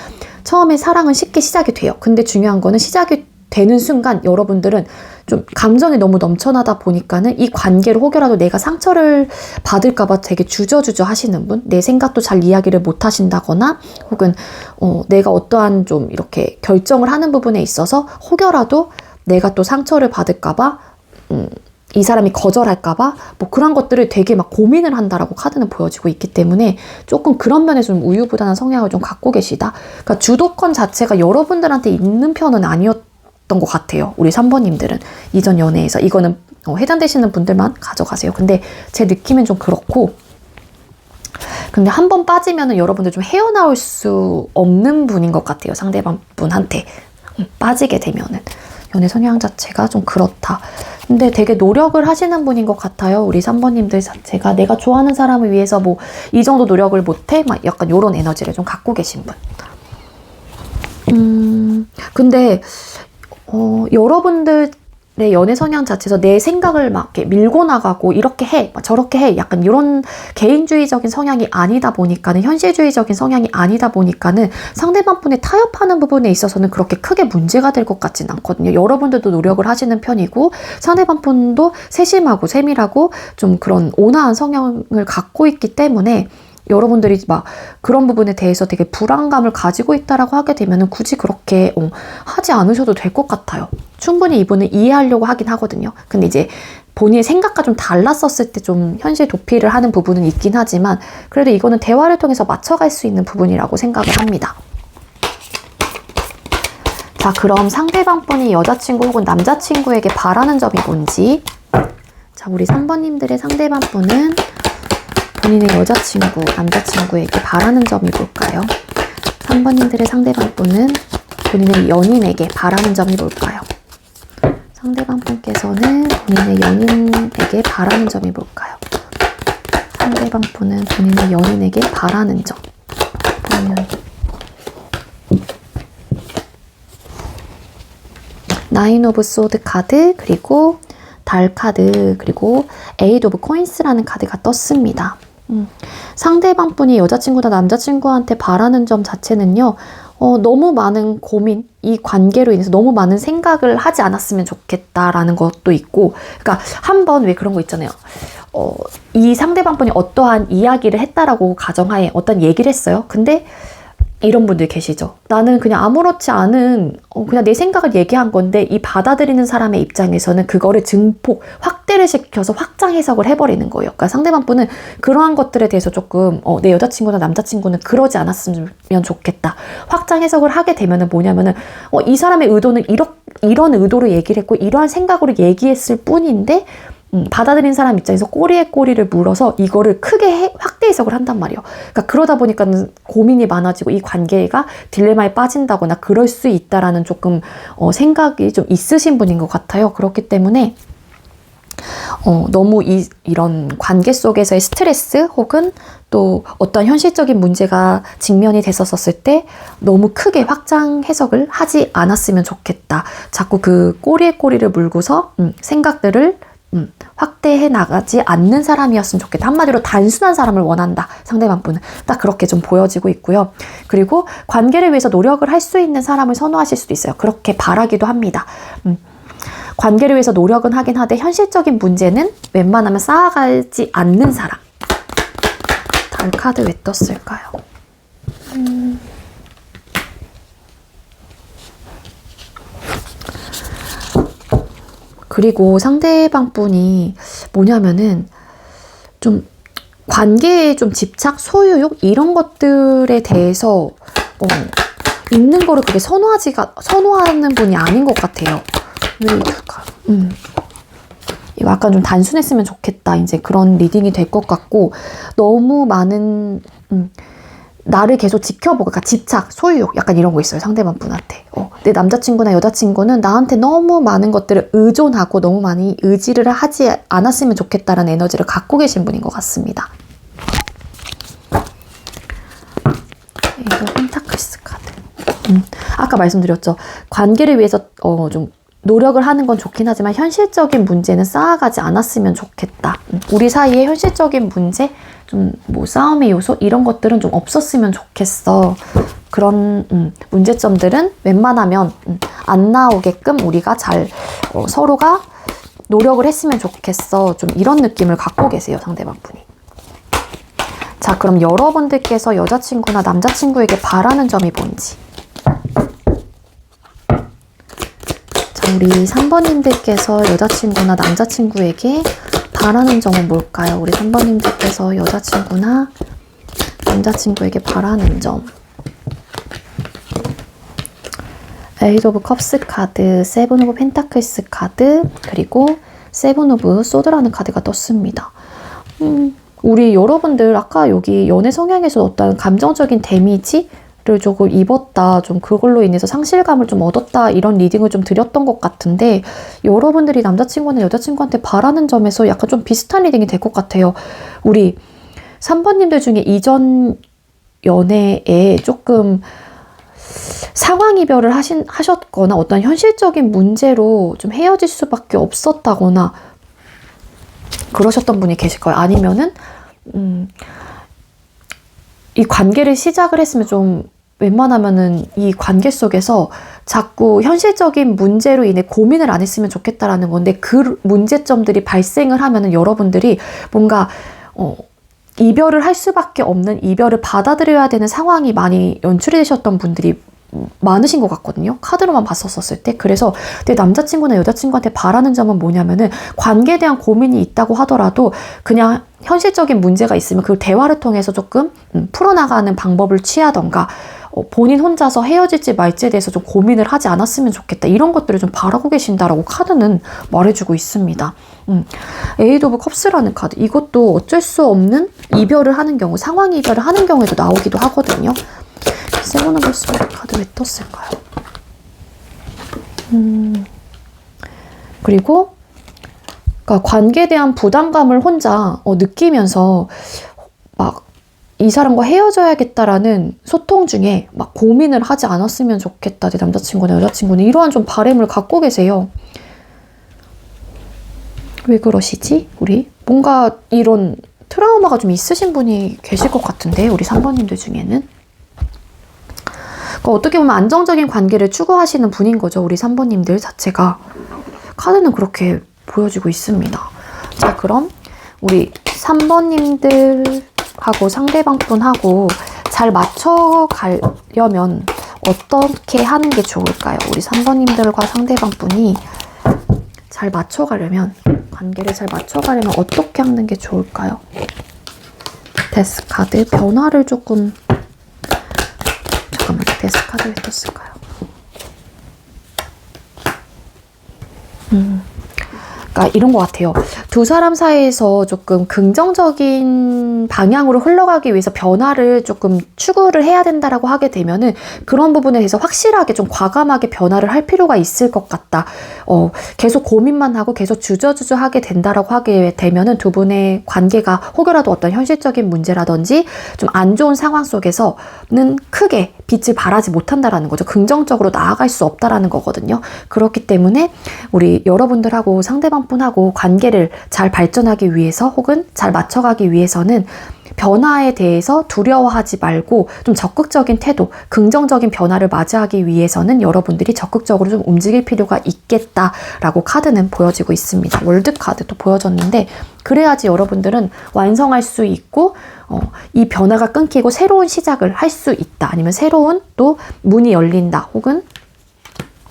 처음에 사랑은 쉽게 시작이 돼요. 근데 중요한 거는 시작이 되는 순간 여러분들은 좀 감정이 너무 넘쳐나다 보니까는 이 관계를 혹여라도 내가 상처를 받을까봐 되게 주저주저 하시는 분, 내 생각도 잘 이야기를 못 하신다거나 혹은 내가 어떠한 좀 이렇게 결정을 하는 부분에 있어서 혹여라도 내가 또 상처를 받을까봐 이 사람이 거절할까봐 뭐 그런 것들을 되게 막 고민을 한다라고 카드는 보여지고 있기 때문에 조금 그런 면에서 좀 우유부단한 성향을 좀 갖고 계시다. 그러니까 주도권 자체가 여러분들한테 있는 편은 아니었던 것 같아요. 우리 3번님들은 이전 연애에서. 이거는 해당되시는 분들만 가져가세요. 근데 제 느낌은 좀 그렇고, 근데 한 번 빠지면은 여러분들 좀 헤어나올 수 없는 분인 것 같아요. 상대방 분한테 빠지게 되면은. 연애 성향 자체가 좀 그렇다. 근데 되게 노력을 하시는 분인 것 같아요. 우리 3번님들 자체가. 내가 좋아하는 사람을 위해서 뭐 이 정도 노력을 못해? 막 약간 이런 에너지를 좀 갖고 계신 분. 근데 여러분들의 연애 성향 자체에서 내 생각을 막 이렇게 밀고 나가고 이렇게 해, 막 저렇게 해, 약간 이런 개인주의적인 성향이 아니다 보니까는, 현실주의적인 성향이 아니다 보니까는 상대방 분에 타협하는 부분에 있어서는 그렇게 크게 문제가 될 것 같진 않거든요. 여러분들도 노력을 하시는 편이고 상대방 분도 세심하고 세밀하고 좀 그런 온화한 성향을 갖고 있기 때문에 여러분들이 막 그런 부분에 대해서 되게 불안감을 가지고 있다라고 하게 되면은 굳이 그렇게 하지 않으셔도 될 것 같아요. 충분히 이분은 이해하려고 하긴 하거든요. 근데 이제 본인의 생각과 좀 달랐었을 때 좀 현실 도피를 하는 부분은 있긴 하지만 그래도 이거는 대화를 통해서 맞춰갈 수 있는 부분이라고 생각을 합니다. 자, 그럼 상대방 분이 여자친구 혹은 남자친구에게 바라는 점이 뭔지, 자, 우리 3번님들의 상대방 분은 본인의 여자친구, 남자친구에게 바라는 점이 뭘까요? 3번님들의 상대방 분은 본인의 연인에게 바라는 점이 뭘까요? 상대방 분께서는 본인의 연인에게 바라는 점이 뭘까요? 상대방 분은 본인의 연인에게 바라는 점. 보면 나인 오브 소드 카드, 그리고 달 카드, 그리고 에이드 오브 코인스라는 카드가 떴습니다. 상대방 분이 여자친구나 남자친구한테 바라는 점 자체는요, 너무 많은 고민, 이 관계로 인해서 너무 많은 생각을 하지 않았으면 좋겠다라는 것도 있고, 그러니까 한번 왜 그런 거 있잖아요. 이 상대방 분이 어떠한 이야기를 했다라고 가정하에 어떤 얘기를 했어요. 근데 이런 분들 계시죠. 나는 그냥 아무렇지 않은 그냥 내 생각을 얘기한 건데 이 받아들이는 사람의 입장에서는 그거를 증폭, 확대를 시켜서 확장 해석을 해버리는 거예요. 그러니까 상대방 분은 그러한 것들에 대해서 조금 내 여자친구나 남자친구는 그러지 않았으면 좋겠다. 확장 해석을 하게 되면은 뭐냐면은 이 사람의 의도는 이런 의도로 얘기를 했고 이러한 생각으로 얘기했을 뿐인데 받아들인 사람 입장에서 꼬리에 꼬리를 물어서 이거를 크게 확대 해석을 한단 말이에요. 그러니까 그러다 보니까는 고민이 많아지고 이 관계가 딜레마에 빠진다거나 그럴 수 있다라는 조금 생각이 좀 있으신 분인 것 같아요. 그렇기 때문에 너무 이런 관계 속에서의 스트레스 혹은 또 어떤 현실적인 문제가 직면이 됐었을 때 너무 크게 확장 해석을 하지 않았으면 좋겠다. 자꾸 그 꼬리에 꼬리를 물고서 생각들을 확대해 나가지 않는 사람이었으면 좋겠다. 한마디로 단순한 사람을 원한다. 상대방 분은 딱 그렇게 좀 보여지고 있고요. 그리고 관계를 위해서 노력을 할 수 있는 사람을 선호하실 수도 있어요. 그렇게 바라기도 합니다. 관계를 위해서 노력은 하긴 하되 현실적인 문제는 웬만하면 쌓아가지 않는 사람. 달 카드 왜 떴을까요? 그리고 상대방 분이 뭐냐면은 좀 관계에 좀 집착, 소유욕 이런 것들에 대해서 있는 거를 그렇게 선호하는 분이 아닌 것 같아요. 왜 이럴까요? 약간 좀 단순했으면 좋겠다. 이제 그런 리딩이 될 것 같고, 너무 많은 나를 계속 지켜보고, 그러니까 집착, 소유욕, 약간 이런 거 있어요. 상대방 분한테. 내 남자친구나 여자친구는 나한테 너무 많은 것들을 의존하고 너무 많이 의지를 하지 않았으면 좋겠다라는 에너지를 갖고 계신 분인 것 같습니다. 이거 펜타클스 카드. 아까 말씀드렸죠. 관계를 위해서 좀 노력을 하는 건 좋긴 하지만 현실적인 문제는 쌓아가지 않았으면 좋겠다. 우리 사이에 현실적인 문제, 좀 뭐 싸움의 요소 이런 것들은 좀 없었으면 좋겠어. 그런 문제점들은 웬만하면 안 나오게끔 우리가 잘 서로가 노력을 했으면 좋겠어. 좀 이런 느낌을 갖고 계세요, 상대방 분이. 자, 그럼 여러분들께서 여자친구나 남자친구에게 바라는 점이 뭔지. 자, 우리 3번님들께서 여자친구나 남자친구에게 바라는 점은 뭘까요? 우리 3번님들께서 여자친구나 남자친구에게 바라는 점. 에이드 오브 컵스 카드, 세븐 오브 펜타클스 카드, 그리고 세븐 오브 소드라는 카드가 떴습니다. 우리 여러분들 아까 여기 연애 성향에서 어떤 감정적인 데미지를 조금 입었다, 좀 그걸로 인해서 상실감을 좀 얻었다, 이런 리딩을 좀 드렸던 것 같은데, 여러분들이 남자친구나 여자친구한테 바라는 점에서 약간 좀 비슷한 리딩이 될 것 같아요. 우리 3번님들 중에 이전 연애에 조금 상황 이별을 하셨거나 어떤 현실적인 문제로 좀 헤어질 수밖에 없었다거나 그러셨던 분이 계실 거예요. 아니면은 이 관계를 시작을 했으면 좀 웬만하면은 이 관계 속에서 자꾸 현실적인 문제로 인해 고민을 안 했으면 좋겠다라는 건데, 그 문제점들이 발생을 하면은 여러분들이 뭔가 이별을 할 수밖에 없는, 이별을 받아들여야 되는 상황이 많이 연출이 되셨던 분들이 많으신 것 같거든요. 카드로만 봤었을 때. 그래서 내 남자친구나 여자친구한테 바라는 점은 뭐냐면은, 관계에 대한 고민이 있다고 하더라도 그냥 현실적인 문제가 있으면 그 대화를 통해서 조금 풀어나가는 방법을 취하던가, 본인 혼자서 헤어질지 말지에 대해서 좀 고민을 하지 않았으면 좋겠다, 이런 것들을 좀 바라고 계신다라고 카드는 말해주고 있습니다. 에이드 오브 컵스라는 카드, 이것도 어쩔 수 없는 이별을 하는 경우, 상황 이별을 하는 경우에도 나오기도 하거든요. 세븐 오브 소드 카드 왜 떴을까요? 그리고 그러니까 관계에 대한 부담감을 혼자 느끼면서 막 이 사람과 헤어져야겠다라는 소통 중에 막 고민을 하지 않았으면 좋겠다, 내 남자친구나 여자친구는, 이러한 좀 바람을 갖고 계세요. 왜 그러시지? 우리 뭔가 이런 트라우마가 좀 있으신 분이 계실 것 같은데, 우리 3번님들 중에는. 그러니까 어떻게 보면 안정적인 관계를 추구하시는 분인 거죠, 우리 3번님들 자체가. 카드는 그렇게 보여지고 있습니다. 자, 그럼 우리 3번님들하고 상대방 분하고 잘 맞춰가려면 어떻게 하는 게 좋을까요? 우리 3번님들과 상대방 분이 잘 맞춰가려면, 관계를 잘 맞춰가려면 어떻게 하는 게 좋을까요? 데스 카드, 변화를 조금, 잠깐만요. 데스 카드 왜 떴을까요? 그러니까 이런 것 같아요. 두 사람 사이에서 조금 긍정적인 방향으로 흘러가기 위해서 변화를 조금 추구를 해야 된다라고 하게 되면은, 그런 부분에 대해서 확실하게 좀 과감하게 변화를 할 필요가 있을 것 같다. 계속 고민만 하고 계속 주저주저 하게 된다라고 하게 되면은 두 분의 관계가 혹여라도 어떤 현실적인 문제라든지 좀 안 좋은 상황 속에서는 크게 빛을 발하지 못한다라는 거죠. 긍정적으로 나아갈 수 없다라는 거거든요. 그렇기 때문에 우리 여러분들하고 상대방 분하고 관계를 잘 발전하기 위해서, 혹은 잘 맞춰가기 위해서는 변화에 대해서 두려워하지 말고 좀 적극적인 태도, 긍정적인 변화를 맞이하기 위해서는 여러분들이 적극적으로 좀 움직일 필요가 있겠다라고 카드는 보여지고 있습니다. 월드 카드도 보여졌는데, 그래야지 여러분들은 완성할 수 있고 이 변화가 끊기고 새로운 시작을 할 수 있다, 아니면 새로운 또 문이 열린다, 혹은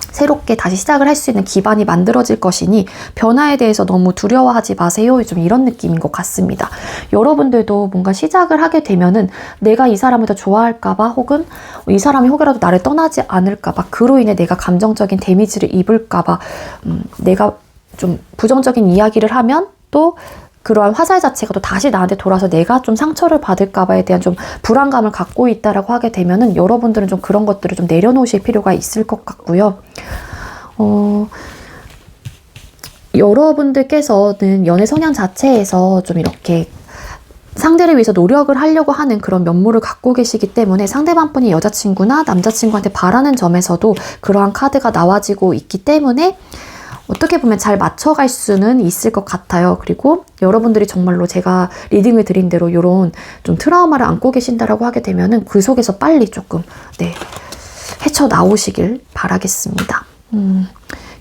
새롭게 다시 시작을 할 수 있는 기반이 만들어질 것이니 변화에 대해서 너무 두려워하지 마세요. 좀 이런 느낌인 것 같습니다. 여러분들도 뭔가 시작을 하게 되면은 내가 이 사람을 더 좋아할까봐, 혹은 이 사람이 혹여라도 나를 떠나지 않을까봐, 그로 인해 내가 감정적인 데미지를 입을까봐 내가 좀 부정적인 이야기를 하면 또 그러한 화살 자체가 또 다시 나한테 돌아서 내가 좀 상처를 받을까봐에 대한 좀 불안감을 갖고 있다라고 하게 되면은 여러분들은 좀 그런 것들을 좀 내려놓으실 필요가 있을 것 같고요. 여러분들께서는 연애 성향 자체에서 좀 이렇게 상대를 위해서 노력을 하려고 하는 그런 면모를 갖고 계시기 때문에 상대방분이 여자친구나 남자친구한테 바라는 점에서도 그러한 카드가 나와지고 있기 때문에 어떻게 보면 잘 맞춰갈 수는 있을 것 같아요. 그리고 여러분들이 정말로 제가 리딩을 드린 대로 이런 좀 트라우마를 안고 계신다라고 하게 되면은 그 속에서 빨리 조금 헤쳐나오시길 바라겠습니다.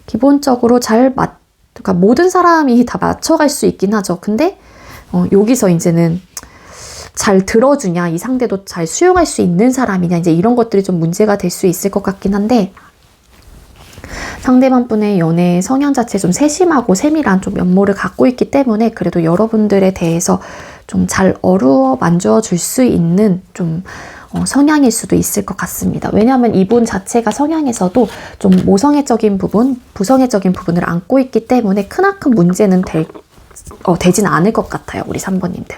기본적으로 그러니까 모든 사람이 다 맞춰갈 수 있긴 하죠. 근데 여기서 이제는 잘 들어주냐, 이 상대도 잘 수용할 수 있는 사람이냐, 이제 이런 것들이 좀 문제가 될 수 있을 것 같긴 한데, 상대방분의 연애 성향 자체 좀 세심하고 세밀한 좀 면모를 갖고 있기 때문에 그래도 여러분들에 대해서 좀 잘 어루어 만져 줄 수 있는 좀 성향일 수도 있을 것 같습니다. 왜냐하면 이분 자체가 성향에서도 좀 모성애적인 부분, 부성애적인 부분을 안고 있기 때문에 크나큰 문제는 되진 않을 것 같아요. 우리 3번님들.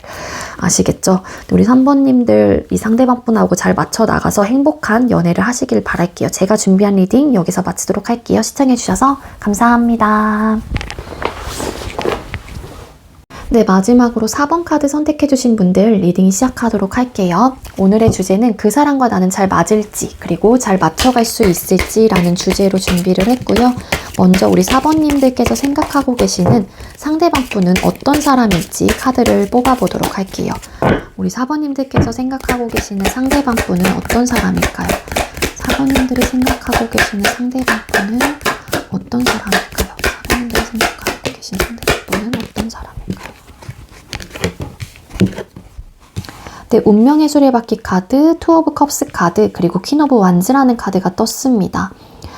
아시겠죠? 우리 3번님들 이 상대방분하고 잘 맞춰 나가서 행복한 연애를 하시길 바랄게요. 제가 준비한 리딩 여기서 마치도록 할게요. 시청해주셔서 감사합니다. 네, 마지막으로 4번 카드 선택해주신 분들 리딩 시작하도록 할게요. 오늘의 주제는 그 사람과 나는 잘 맞을지 그리고 잘 맞춰갈 수 있을지 라는 주제로 준비를 했고요. 먼저 우리 4번님들께서 생각하고 계시는 상대방분은 어떤 사람일지 카드를 뽑아보도록 할게요. 우리 4번님들께서 생각하고 계시는 상대방분은 어떤 사람일까요? 4번님들이 생각하고 계시는 상대방분은 어떤 사람일까요? 4번님들이 생각하고 계신 상대방분은 어떤 사람일까요? 네, 운명의 수레바퀴 카드, 투 오브 컵스 카드, 그리고 퀸 오브 완즈라는 카드가 떴습니다.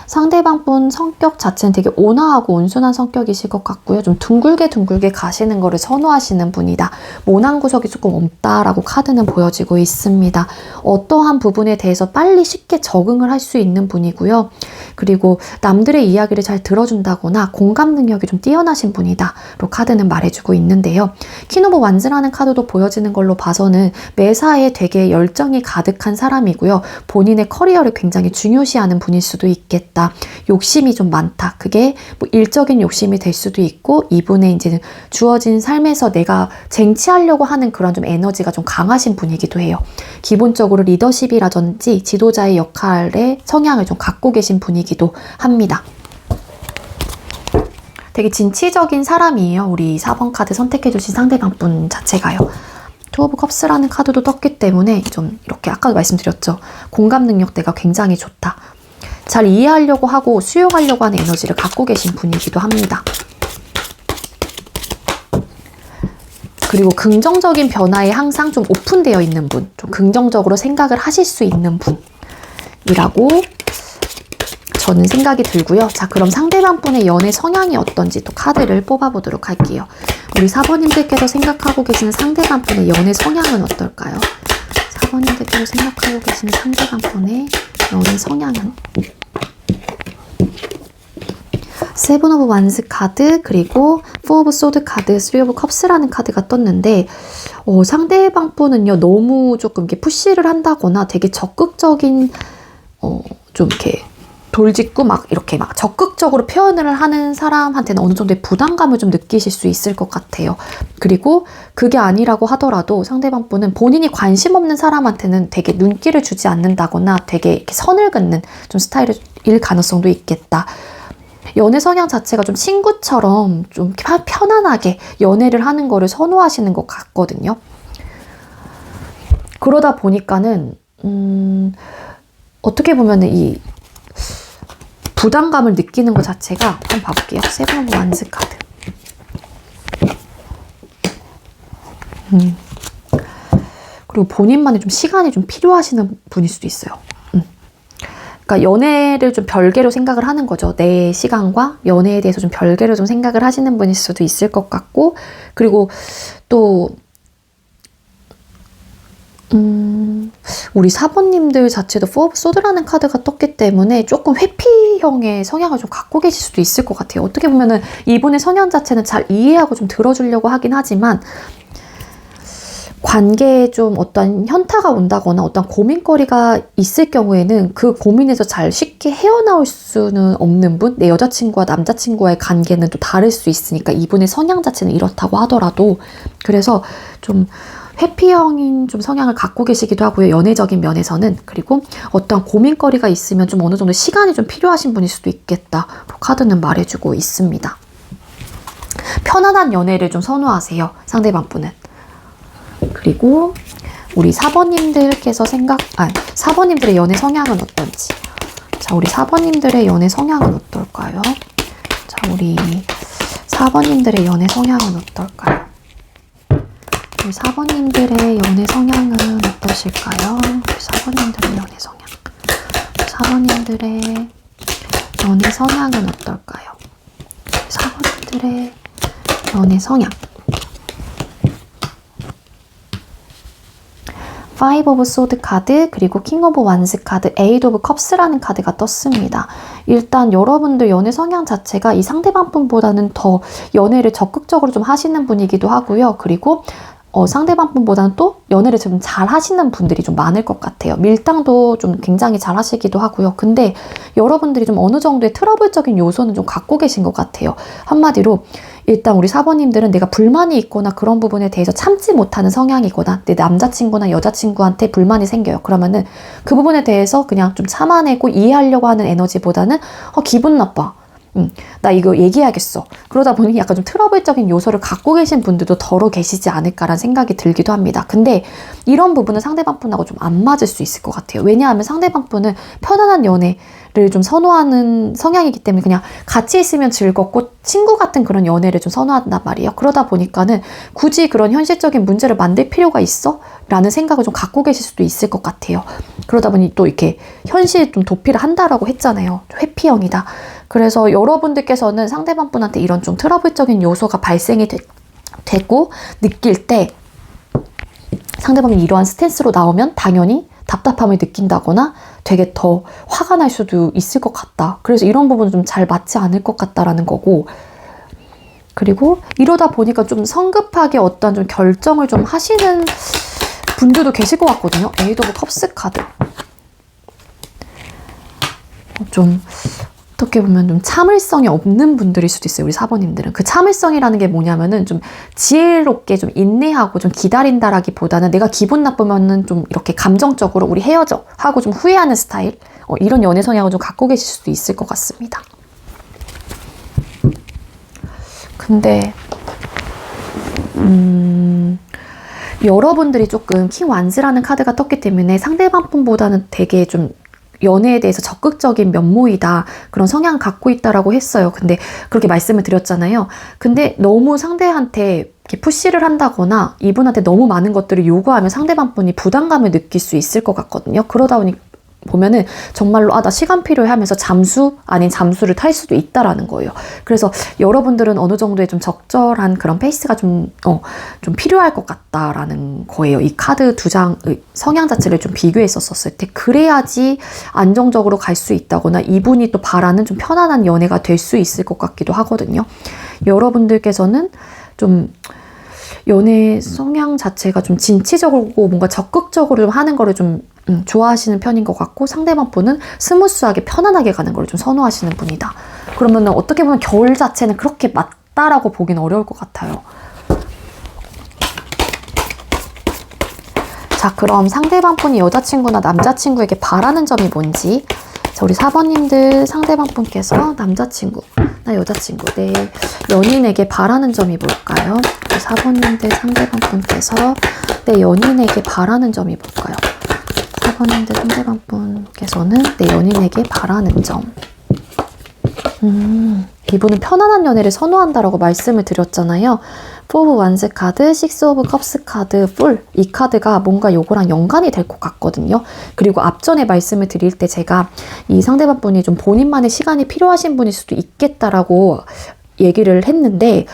상대방분 성격 자체는 되게 온화하고 온순한 성격이실 것 같고요. 좀 둥글게 가시는 거를 선호하시는 분이다. 모난 구석이 조금 없다라고 카드는 보여지고 있습니다. 어떠한 부분에 대해서 빨리 쉽게 적응을 할 수 있는 분이고요. 그리고 남들의 이야기를 잘 들어준다거나 공감 능력이 좀 뛰어나신 분이다. 로 카드는 말해주고 있는데요. 퀸 오브 완즈라는 카드도 보여지는 걸로 봐서는 매사에 되게 열정이 가득한 사람이고요. 본인의 커리어를 굉장히 중요시하는 분일 수도 있겠다. 욕심이 좀 많다. 그게 뭐 일적인 욕심이 될 수도 있고 이분의 이제는 주어진 삶에서 내가 쟁취하려고 하는 그런 좀 에너지가 좀 강하신 분이기도 해요. 기본적으로 리더십이라든지 지도자의 역할의 성향을 좀 갖고 계신 분이기도 합니다. 되게 진취적인 사람이에요. 우리 4번 카드 선택해주신 상대방분 자체가요. 투 오브 컵스라는 카드도 떴기 때문에 좀 이렇게 아까도 말씀드렸죠. 공감 능력대가 굉장히 좋다. 잘 이해하려고 하고 수용하려고 하는 에너지를 갖고 계신 분이기도 합니다. 그리고 긍정적인 변화에 항상 좀 오픈되어 있는 분, 좀 긍정적으로 생각을 하실 수 있는 분이라고 저는 생각이 들고요. 자, 그럼 상대방분의 연애 성향이 어떤지 또 카드를 뽑아보도록 할게요. 우리 4번님들께서 생각하고 계시는 상대방분의 연애 성향은 어떨까요? 4번님들께서 생각하고 계시는 상대방분의 연애 성향은? 세븐 오브 완스 카드, 그리고 포 오브 소드 카드, 쓰리 오브 컵스라는 카드가 떴는데 상대방분은요 너무 조금 이렇게 푸시를 한다거나 되게 적극적인 좀 이렇게 돌직구 이렇게 적극적으로 표현을 하는 사람한테는 어느 정도의 부담감을 좀 느끼실 수 있을 것 같아요. 그리고 그게 아니라고 하더라도 상대방분은 본인이 관심 없는 사람한테는 되게 눈길을 주지 않는다거나 되게 이렇게 선을 긋는 좀 스타일일 가능성도 있겠다. 연애 성향 자체가 좀 친구처럼 좀 편안하게 연애를 하는 거를 선호하시는 것 같거든요. 그러다 보니까는 어떻게 보면은 이 부담감을 느끼는 것 자체가 한번 봐볼게요. 세븐 오브 완스 카드. 그리고 본인만의 좀 시간이 좀 필요하시는 분일 수도 있어요. 그러니까 연애를 좀 별개로 생각을 하는 거죠. 내 시간과 연애에 대해서 좀 별개로 좀 생각을 하시는 분일 수도 있을 것 같고, 그리고 또 우리 4번님들 자체도 포 오브 소드라는 카드가 떴기 때문에 조금 회피형의 성향을 좀 갖고 계실 수도 있을 것 같아요. 어떻게 보면은 이분의 성향 자체는 잘 이해하고 좀 들어주려고 하긴 하지만 관계에 좀 어떤 현타가 온다거나 어떤 고민거리가 있을 경우에는 그 고민에서 잘 쉽게 헤어나올 수는 없는 분? 내 여자친구와 남자친구와의 관계는 또 다를 수 있으니까 이분의 성향 자체는 이렇다고 하더라도 그래서 좀 회피형인 좀 성향을 갖고 계시기도 하고요. 연애적인 면에서는. 그리고 어떤 고민거리가 있으면 좀 어느 정도 시간이 좀 필요하신 분일 수도 있겠다. 카드는 말해주고 있습니다. 편안한 연애를 좀 선호하세요. 상대방 분은. 그리고 우리 4번님들께서 4번님들의 연애 성향은 어떤지. 자, 우리 4번님들의 연애 성향은 어떨까요? 자, 우리 4번님들의 연애 성향은 어떨까요? 우리 4번님들의 연애 성향은 어떠실까요? 우리 4번님들의 연애 성향. 4번님들의 연애 성향은 어떨까요? 4번님들의 연애 성향. 파이브 오브 소드 카드, 그리고 킹 오브 완스 카드, 에이드 오브 컵스라는 카드가 떴습니다. 일단 여러분들 연애 성향 자체가 이 상대방 분보다는 더 연애를 적극적으로 좀 하시는 분이기도 하고요. 그리고 상대방 분보다는 또 연애를 좀 잘 하시는 분들이 좀 많을 것 같아요. 밀당도 좀 굉장히 잘 하시기도 하고요. 근데 여러분들이 좀 어느 정도의 트러블적인 요소는 좀 갖고 계신 것 같아요. 한마디로 일단 우리 4번님들은 내가 불만이 있거나 그런 부분에 대해서 참지 못하는 성향이거나 내 남자친구나 여자친구한테 불만이 생겨요. 그러면은 그 부분에 대해서 그냥 좀 참아내고 이해하려고 하는 에너지보다는 기분 나빠. 나 이거 얘기해야겠어. 그러다 보니 약간 좀 트러블적인 요소를 갖고 계신 분들도 더러 계시지 않을까라는 생각이 들기도 합니다. 근데 이런 부분은 상대방 분하고 좀 안 맞을 수 있을 것 같아요. 왜냐하면 상대방 분은 편안한 연애를 좀 선호하는 성향이기 때문에 그냥 같이 있으면 즐겁고 친구 같은 그런 연애를 좀 선호한단 말이에요. 그러다 보니까는 굳이 그런 현실적인 문제를 만들 필요가 있어? 라는 생각을 좀 갖고 계실 수도 있을 것 같아요. 그러다 보니 또 이렇게 현실에 좀 도피를 한다라고 했잖아요. 회피형이다. 그래서 여러분들께서는 상대방 분한테 이런 좀 트러블적인 요소가 발생이 되고 느낄 때 상대방이 이러한 스탠스로 나오면 당연히 답답함을 느낀다거나 되게 더 화가 날 수도 있을 것 같다. 그래서 이런 부분은 좀 잘 맞지 않을 것 같다라는 거고, 그리고 이러다 보니까 좀 성급하게 어떤 좀 결정을 좀 하시는 분들도 계실 것 같거든요. 에이드 오브 컵스 카드. 좀 어떻게 보면 좀 참을성이 없는 분들일 수도 있어요. 우리 4번님들은. 그 참을성이라는 게 뭐냐면은 좀 지혜롭게 좀 인내하고 좀 기다린다라기보다는 내가 기분 나쁘면은 좀 이렇게 감정적으로 우리 헤어져 하고 좀 후회하는 스타일. 이런 연애 성향을 좀 갖고 계실 수도 있을 것 같습니다. 근데 여러분들이 조금 킹 완즈라는 카드가 떴기 때문에 상대방 분보다는 되게 좀 연애에 대해서 적극적인 면모이다. 그런 성향을 갖고 있다라고 했어요. 근데 그렇게 말씀을 드렸잖아요. 근데 너무 상대한테 이렇게 푸시를 한다거나 이분한테 너무 많은 것들을 요구하면 상대방 분이 부담감을 느낄 수 있을 것 같거든요. 그러다 보니 보면은 정말로 나 시간 필요해 하면서 잠수 아닌 잠수를 탈 수도 있다라는 거예요. 그래서 여러분들은 어느 정도의 좀 적절한 그런 페이스가 좀 필요할 것 같다라는 거예요. 이 카드 두 장의 성향 자체를 좀 비교했었을 때 그래야지 안정적으로 갈 수 있다거나 이분이 또 바라는 좀 편안한 연애가 될 수 있을 것 같기도 하거든요. 여러분들께서는 좀 연애 성향 자체가 좀 진취적이고 뭔가 적극적으로 좀 하는 거를 좀 좋아하시는 편인 것 같고 상대방 분은 스무스하게 편안하게 가는 걸 좀 선호하시는 분이다. 그러면 어떻게 보면 결 자체는 그렇게 맞다라고 보기는 어려울 것 같아요. 자, 그럼 상대방 분이 여자친구나 남자친구에게 바라는 점이 뭔지. 자, 우리 4번님들 상대방 분께서 남자친구, 나 여자친구, 내 연인에게 바라는 점이 뭘까요? 우리 4번님들 상대방 분께서 내 연인에게 바라는 점이 뭘까요? 4번님들 상대방 분께서는 내 연인에게 바라는 점. 이분은 편안한 연애를 선호한다라고 말씀을 드렸잖아요. 4 오브 완스 카드, 6 오브 컵스 카드, 풀. 이 카드가 뭔가 요거랑 연관이 될 것 같거든요. 그리고 앞전에 말씀을 드릴 때 제가 이 상대방 분이 좀 본인만의 시간이 필요하신 분일 수도 있겠다라고 얘기를 했는데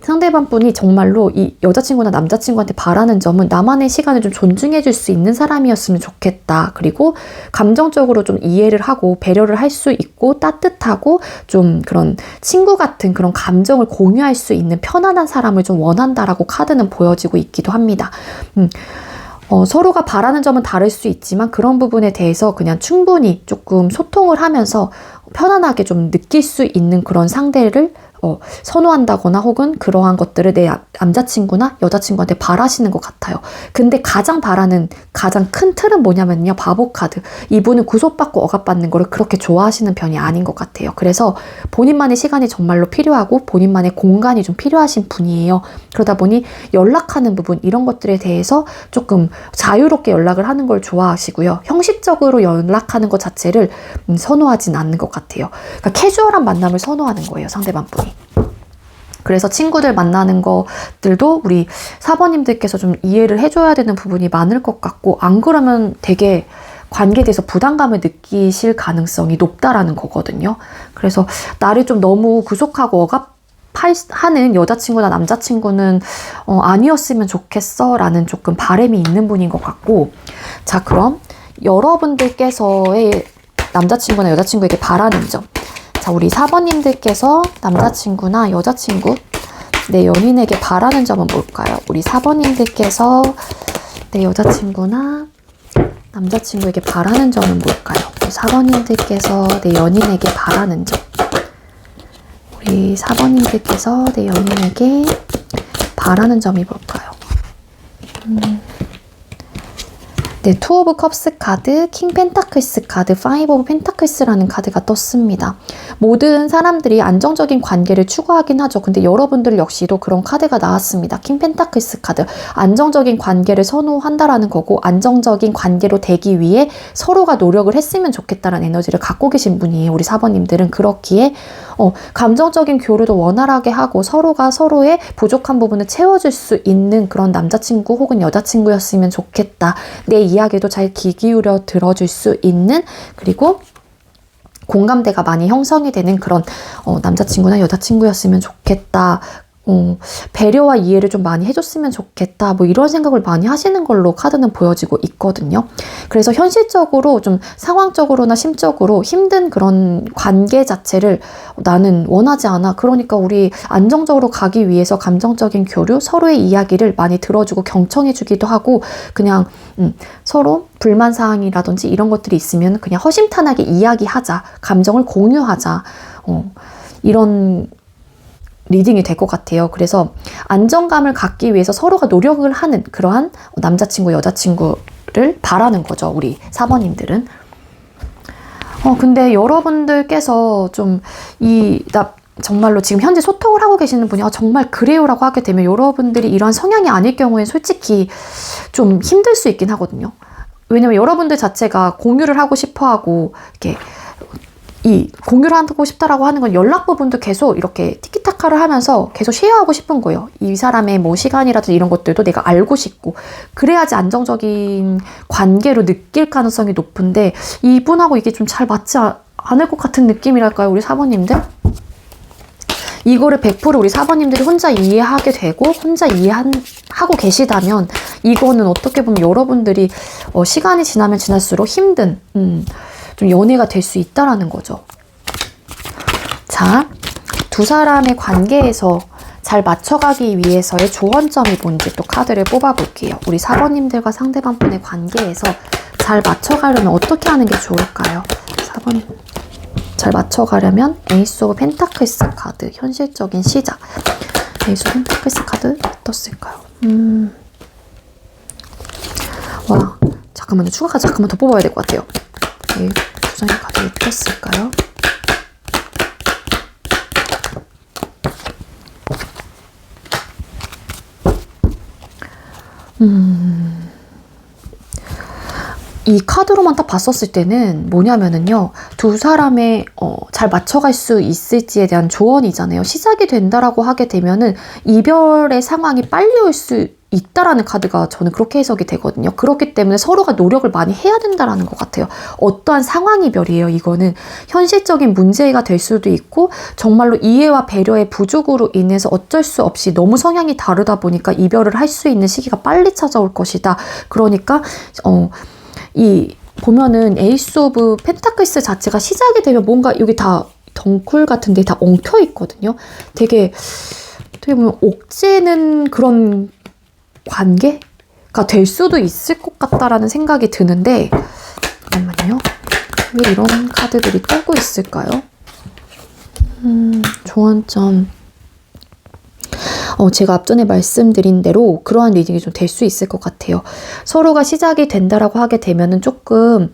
상대방 분이 정말로 이 여자친구나 남자친구한테 바라는 점은 나만의 시간을 좀 존중해 줄 수 있는 사람이었으면 좋겠다. 그리고 감정적으로 좀 이해를 하고 배려를 할 수 있고 따뜻하고 좀 그런 친구 같은 그런 감정을 공유할 수 있는 편안한 사람을 좀 원한다라고 카드는 보여지고 있기도 합니다. 서로가 바라는 점은 다를 수 있지만 그런 부분에 대해서 그냥 충분히 조금 소통을 하면서 편안하게 좀 느낄 수 있는 그런 상대를 선호한다거나 혹은 그러한 것들을 내 남자친구나 여자친구한테 바라시는 것 같아요. 근데 가장 바라는 가장 큰 틀은 뭐냐면요. 바보 카드. 이분은 구속받고 억압받는 거를 그렇게 좋아하시는 편이 아닌 것 같아요. 그래서 본인만의 시간이 정말로 필요하고 본인만의 공간이 좀 필요하신 분이에요. 그러다 보니 연락하는 부분 이런 것들에 대해서 조금 자유롭게 연락을 하는 걸 좋아하시고요. 형식적으로 연락하는 것 자체를 선호하진 않는 것 같아요. 그러니까 캐주얼한 만남을 선호하는 거예요. 상대방 분이. 그래서 친구들 만나는 것들도 우리 4번님들께서 좀 이해를 해줘야 되는 부분이 많을 것 같고 안 그러면 되게 관계에 대해서 부담감을 느끼실 가능성이 높다라는 거거든요. 그래서 나를 좀 너무 구속하고 억압하는 여자친구나 남자친구는 아니었으면 좋겠어 라는 조금 바람이 있는 분인 것 같고 자 그럼 여러분들께서의 남자친구나 여자친구에게 바라는 점 자, 우리 4번님들께서 남자친구나 여자친구, 내 연인에게 바라는 점은 뭘까요? 우리 4번님들께서 내 여자친구나 남자친구에게 바라는 점은 뭘까요? 우리 4번님들께서 내 연인에게 바라는 점. 우리 4번님들께서 내 연인에게 바라는 점이 뭘까요? 네, 투 오브 컵스 카드, 킹 펜타클스 카드, 파이브 오브 펜타클스라는 카드가 떴습니다. 모든 사람들이 안정적인 관계를 추구하긴 하죠. 근데 여러분들 역시도 그런 카드가 나왔습니다. 킹 펜타클스 카드, 안정적인 관계를 선호한다라는 거고 안정적인 관계로 되기 위해 서로가 노력을 했으면 좋겠다는 에너지를 갖고 계신 분이에요. 우리 4번님들은 그렇기에 감정적인 교류도 원활하게 하고 서로가 서로의 부족한 부분을 채워줄 수 있는 그런 남자친구 혹은 여자친구였으면 좋겠다. 내 이야기도 잘 귀 기울여 들어줄 수 있는 그리고 공감대가 많이 형성이 되는 그런 남자친구나 여자친구였으면 좋겠다. 배려와 이해를 좀 많이 해줬으면 좋겠다. 뭐 이런 생각을 많이 하시는 걸로 카드는 보여지고 있거든요. 그래서 현실적으로 좀 상황적으로나 심적으로 힘든 그런 관계 자체를 나는 원하지 않아. 그러니까 우리 안정적으로 가기 위해서 감정적인 교류, 서로의 이야기를 많이 들어주고 경청해주기도 하고 그냥 서로 불만사항이라든지 이런 것들이 있으면 그냥 허심탄회하게 이야기하자. 감정을 공유하자. 이런 리딩이 될 것 같아요. 그래서 안정감을 갖기 위해서 서로가 노력을 하는 그러한 남자친구, 여자친구를 바라는 거죠. 우리 4번님들은. 근데 여러분들께서 좀 정말로 지금 현재 소통을 하고 계시는 분이 정말 그래요라고 하게 되면 여러분들이 이런 성향이 아닐 경우에 솔직히 좀 힘들 수 있긴 하거든요. 왜냐면 여러분들 자체가 공유를 하고 싶어 하고 이렇게 공유를 하고 싶다라고 하는 건 연락 부분도 계속 이렇게 티키타카를 하면서 계속 쉐어하고 싶은 거예요. 이 사람의 뭐 시간이라든지 이런 것들도 내가 알고 싶고 그래야지 안정적인 관계로 느낄 가능성이 높은데 이분하고 이게 좀 잘 맞지 않을 것 같은 느낌이랄까요? 우리 4번님들? 이거를 100% 우리 4번님들이 혼자 이해하게 되고 혼자 이해하고 계시다면 이거는 어떻게 보면 여러분들이 시간이 지나면 지날수록 힘든 좀 연애가 될 수 있다라는 거죠. 자, 두 사람의 관계에서 잘 맞춰가기 위해서의 조언점이 뭔지 또 카드를 뽑아볼게요. 우리 4번님들과 상대방 분의 관계에서 잘 맞춰가려면 어떻게 하는 게 좋을까요? 4번 잘 맞춰가려면 에이스 오브 펜타클스 카드, 현실적인 시작. 에이스 오브 펜타클스 카드 떴을까요? 와, 잠깐만요. 추가 카드 잠깐만 더 뽑아야 될 것 같아요. 네, 두 장의 카드를 떴을까요? 이 카드로만 딱 봤었을 때는 뭐냐면은요, 두 사람의 잘 맞춰갈 수 있을지에 대한 조언이잖아요. 시작이 된다라고 하게 되면은 이별의 상황이 빨리 올 수 있다라는 카드가 저는 그렇게 해석이 되거든요. 그렇기 때문에 서로가 노력을 많이 해야 된다라는 것 같아요. 어떠한 상황이별이에요. 이거는 현실적인 문제가 될 수도 있고 정말로 이해와 배려의 부족으로 인해서 어쩔 수 없이 너무 성향이 다르다 보니까 이별을 할 수 있는 시기가 빨리 찾아올 것이다. 그러니까 이 보면은 에이스 오브 펜타클스 자체가 시작이 되면 뭔가 여기 다 덩쿨 같은데 다 엉켜 있거든요. 되게 보면 옥죄는 그런 관계가 될 수도 있을 것 같다라는 생각이 드는데, 잠깐만요. 왜 이런 카드들이 떠고 있을까요? 조언점. 제가 앞전에 말씀드린 대로 그러한 리딩이 좀 될 수 있을 것 같아요. 서로가 시작이 된다라고 하게 되면은 조금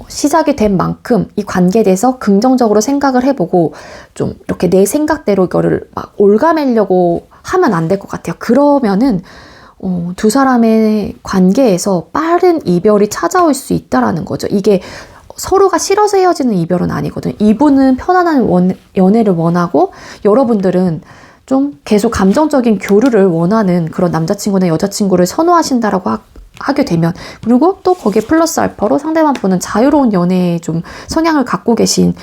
시작이 된 만큼 이 관계에 대해서 긍정적으로 생각을 해보고 좀 이렇게 내 생각대로 이거를 막 올가매려고 하면 안 될 것 같아요. 그러면은 두 사람의 관계에서 빠른 이별이 찾아올 수 있다라는 거죠. 이게 서로가 싫어서 헤어지는 이별은 아니거든요. 이분은 편안한 연애를 원하고 여러분들은 좀 계속 감정적인 교류를 원하는 그런 남자친구나 여자친구를 선호하신다라고 하게 되면, 그리고 또 거기에 플러스 알파로 상대방 분은 자유로운 연애에 좀 성향을 갖고 계신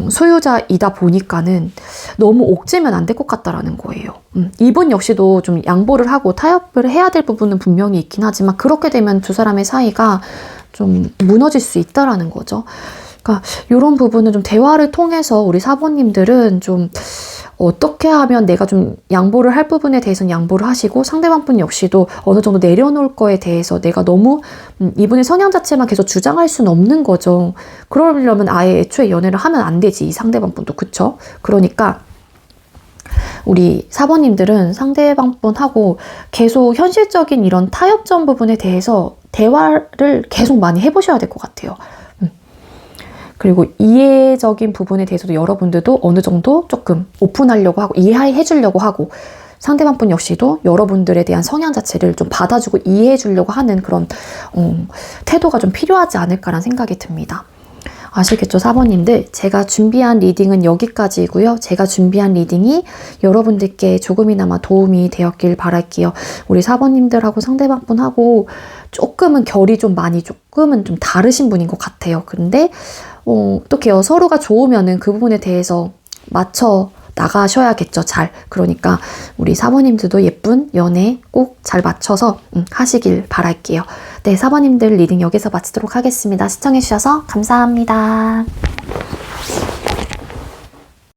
소유자이다 보니까는 너무 옥죄면 안 될 것 같다라는 거예요. 이분 역시도 좀 양보를 하고 타협을 해야 될 부분은 분명히 있긴 하지만 그렇게 되면 두 사람의 사이가 좀 무너질 수 있다라는 거죠. 그러니까 이런 부분은 좀 대화를 통해서 우리 사모님들은 좀 어떻게 하면 내가 좀 양보를 할 부분에 대해서는 양보를 하시고 상대방 분 역시도 어느 정도 내려놓을 거에 대해서 내가 너무 이분의 성향 자체만 계속 주장할 수는 없는 거죠. 그러려면 아예 애초에 연애를 하면 안 되지, 이 상대방 분도. 그쵸? 그러니까 우리 사모님들은 상대방 분하고 계속 현실적인 이런 타협점 부분에 대해서 대화를 계속 많이 해보셔야 될 것 같아요. 그리고 이해적인 부분에 대해서도 여러분들도 어느 정도 조금 오픈하려고 하고 이해해 주려고 하고, 상대방 분 역시도 여러분들에 대한 성향 자체를 좀 받아주고 이해해 주려고 하는 그런 태도가 좀 필요하지 않을까라는 생각이 듭니다. 아시겠죠, 사모님들? 제가 준비한 리딩은 여기까지고요. 제가 준비한 리딩이 여러분들께 조금이나마 도움이 되었길 바랄게요. 우리 사모님들하고 상대방 분하고 조금은 결이 좀 많이 조금은 좀 다르신 분인 것 같아요. 근데 어떡해요. 서로가 좋으면은 그 부분에 대해서 맞춰 나가셔야겠죠, 잘. 그러니까 우리 사모님들도 예쁜 연애 꼭 잘 맞춰서 하시길 바랄게요. 네, 사모님들 리딩 여기서 마치도록 하겠습니다. 시청해주셔서 감사합니다.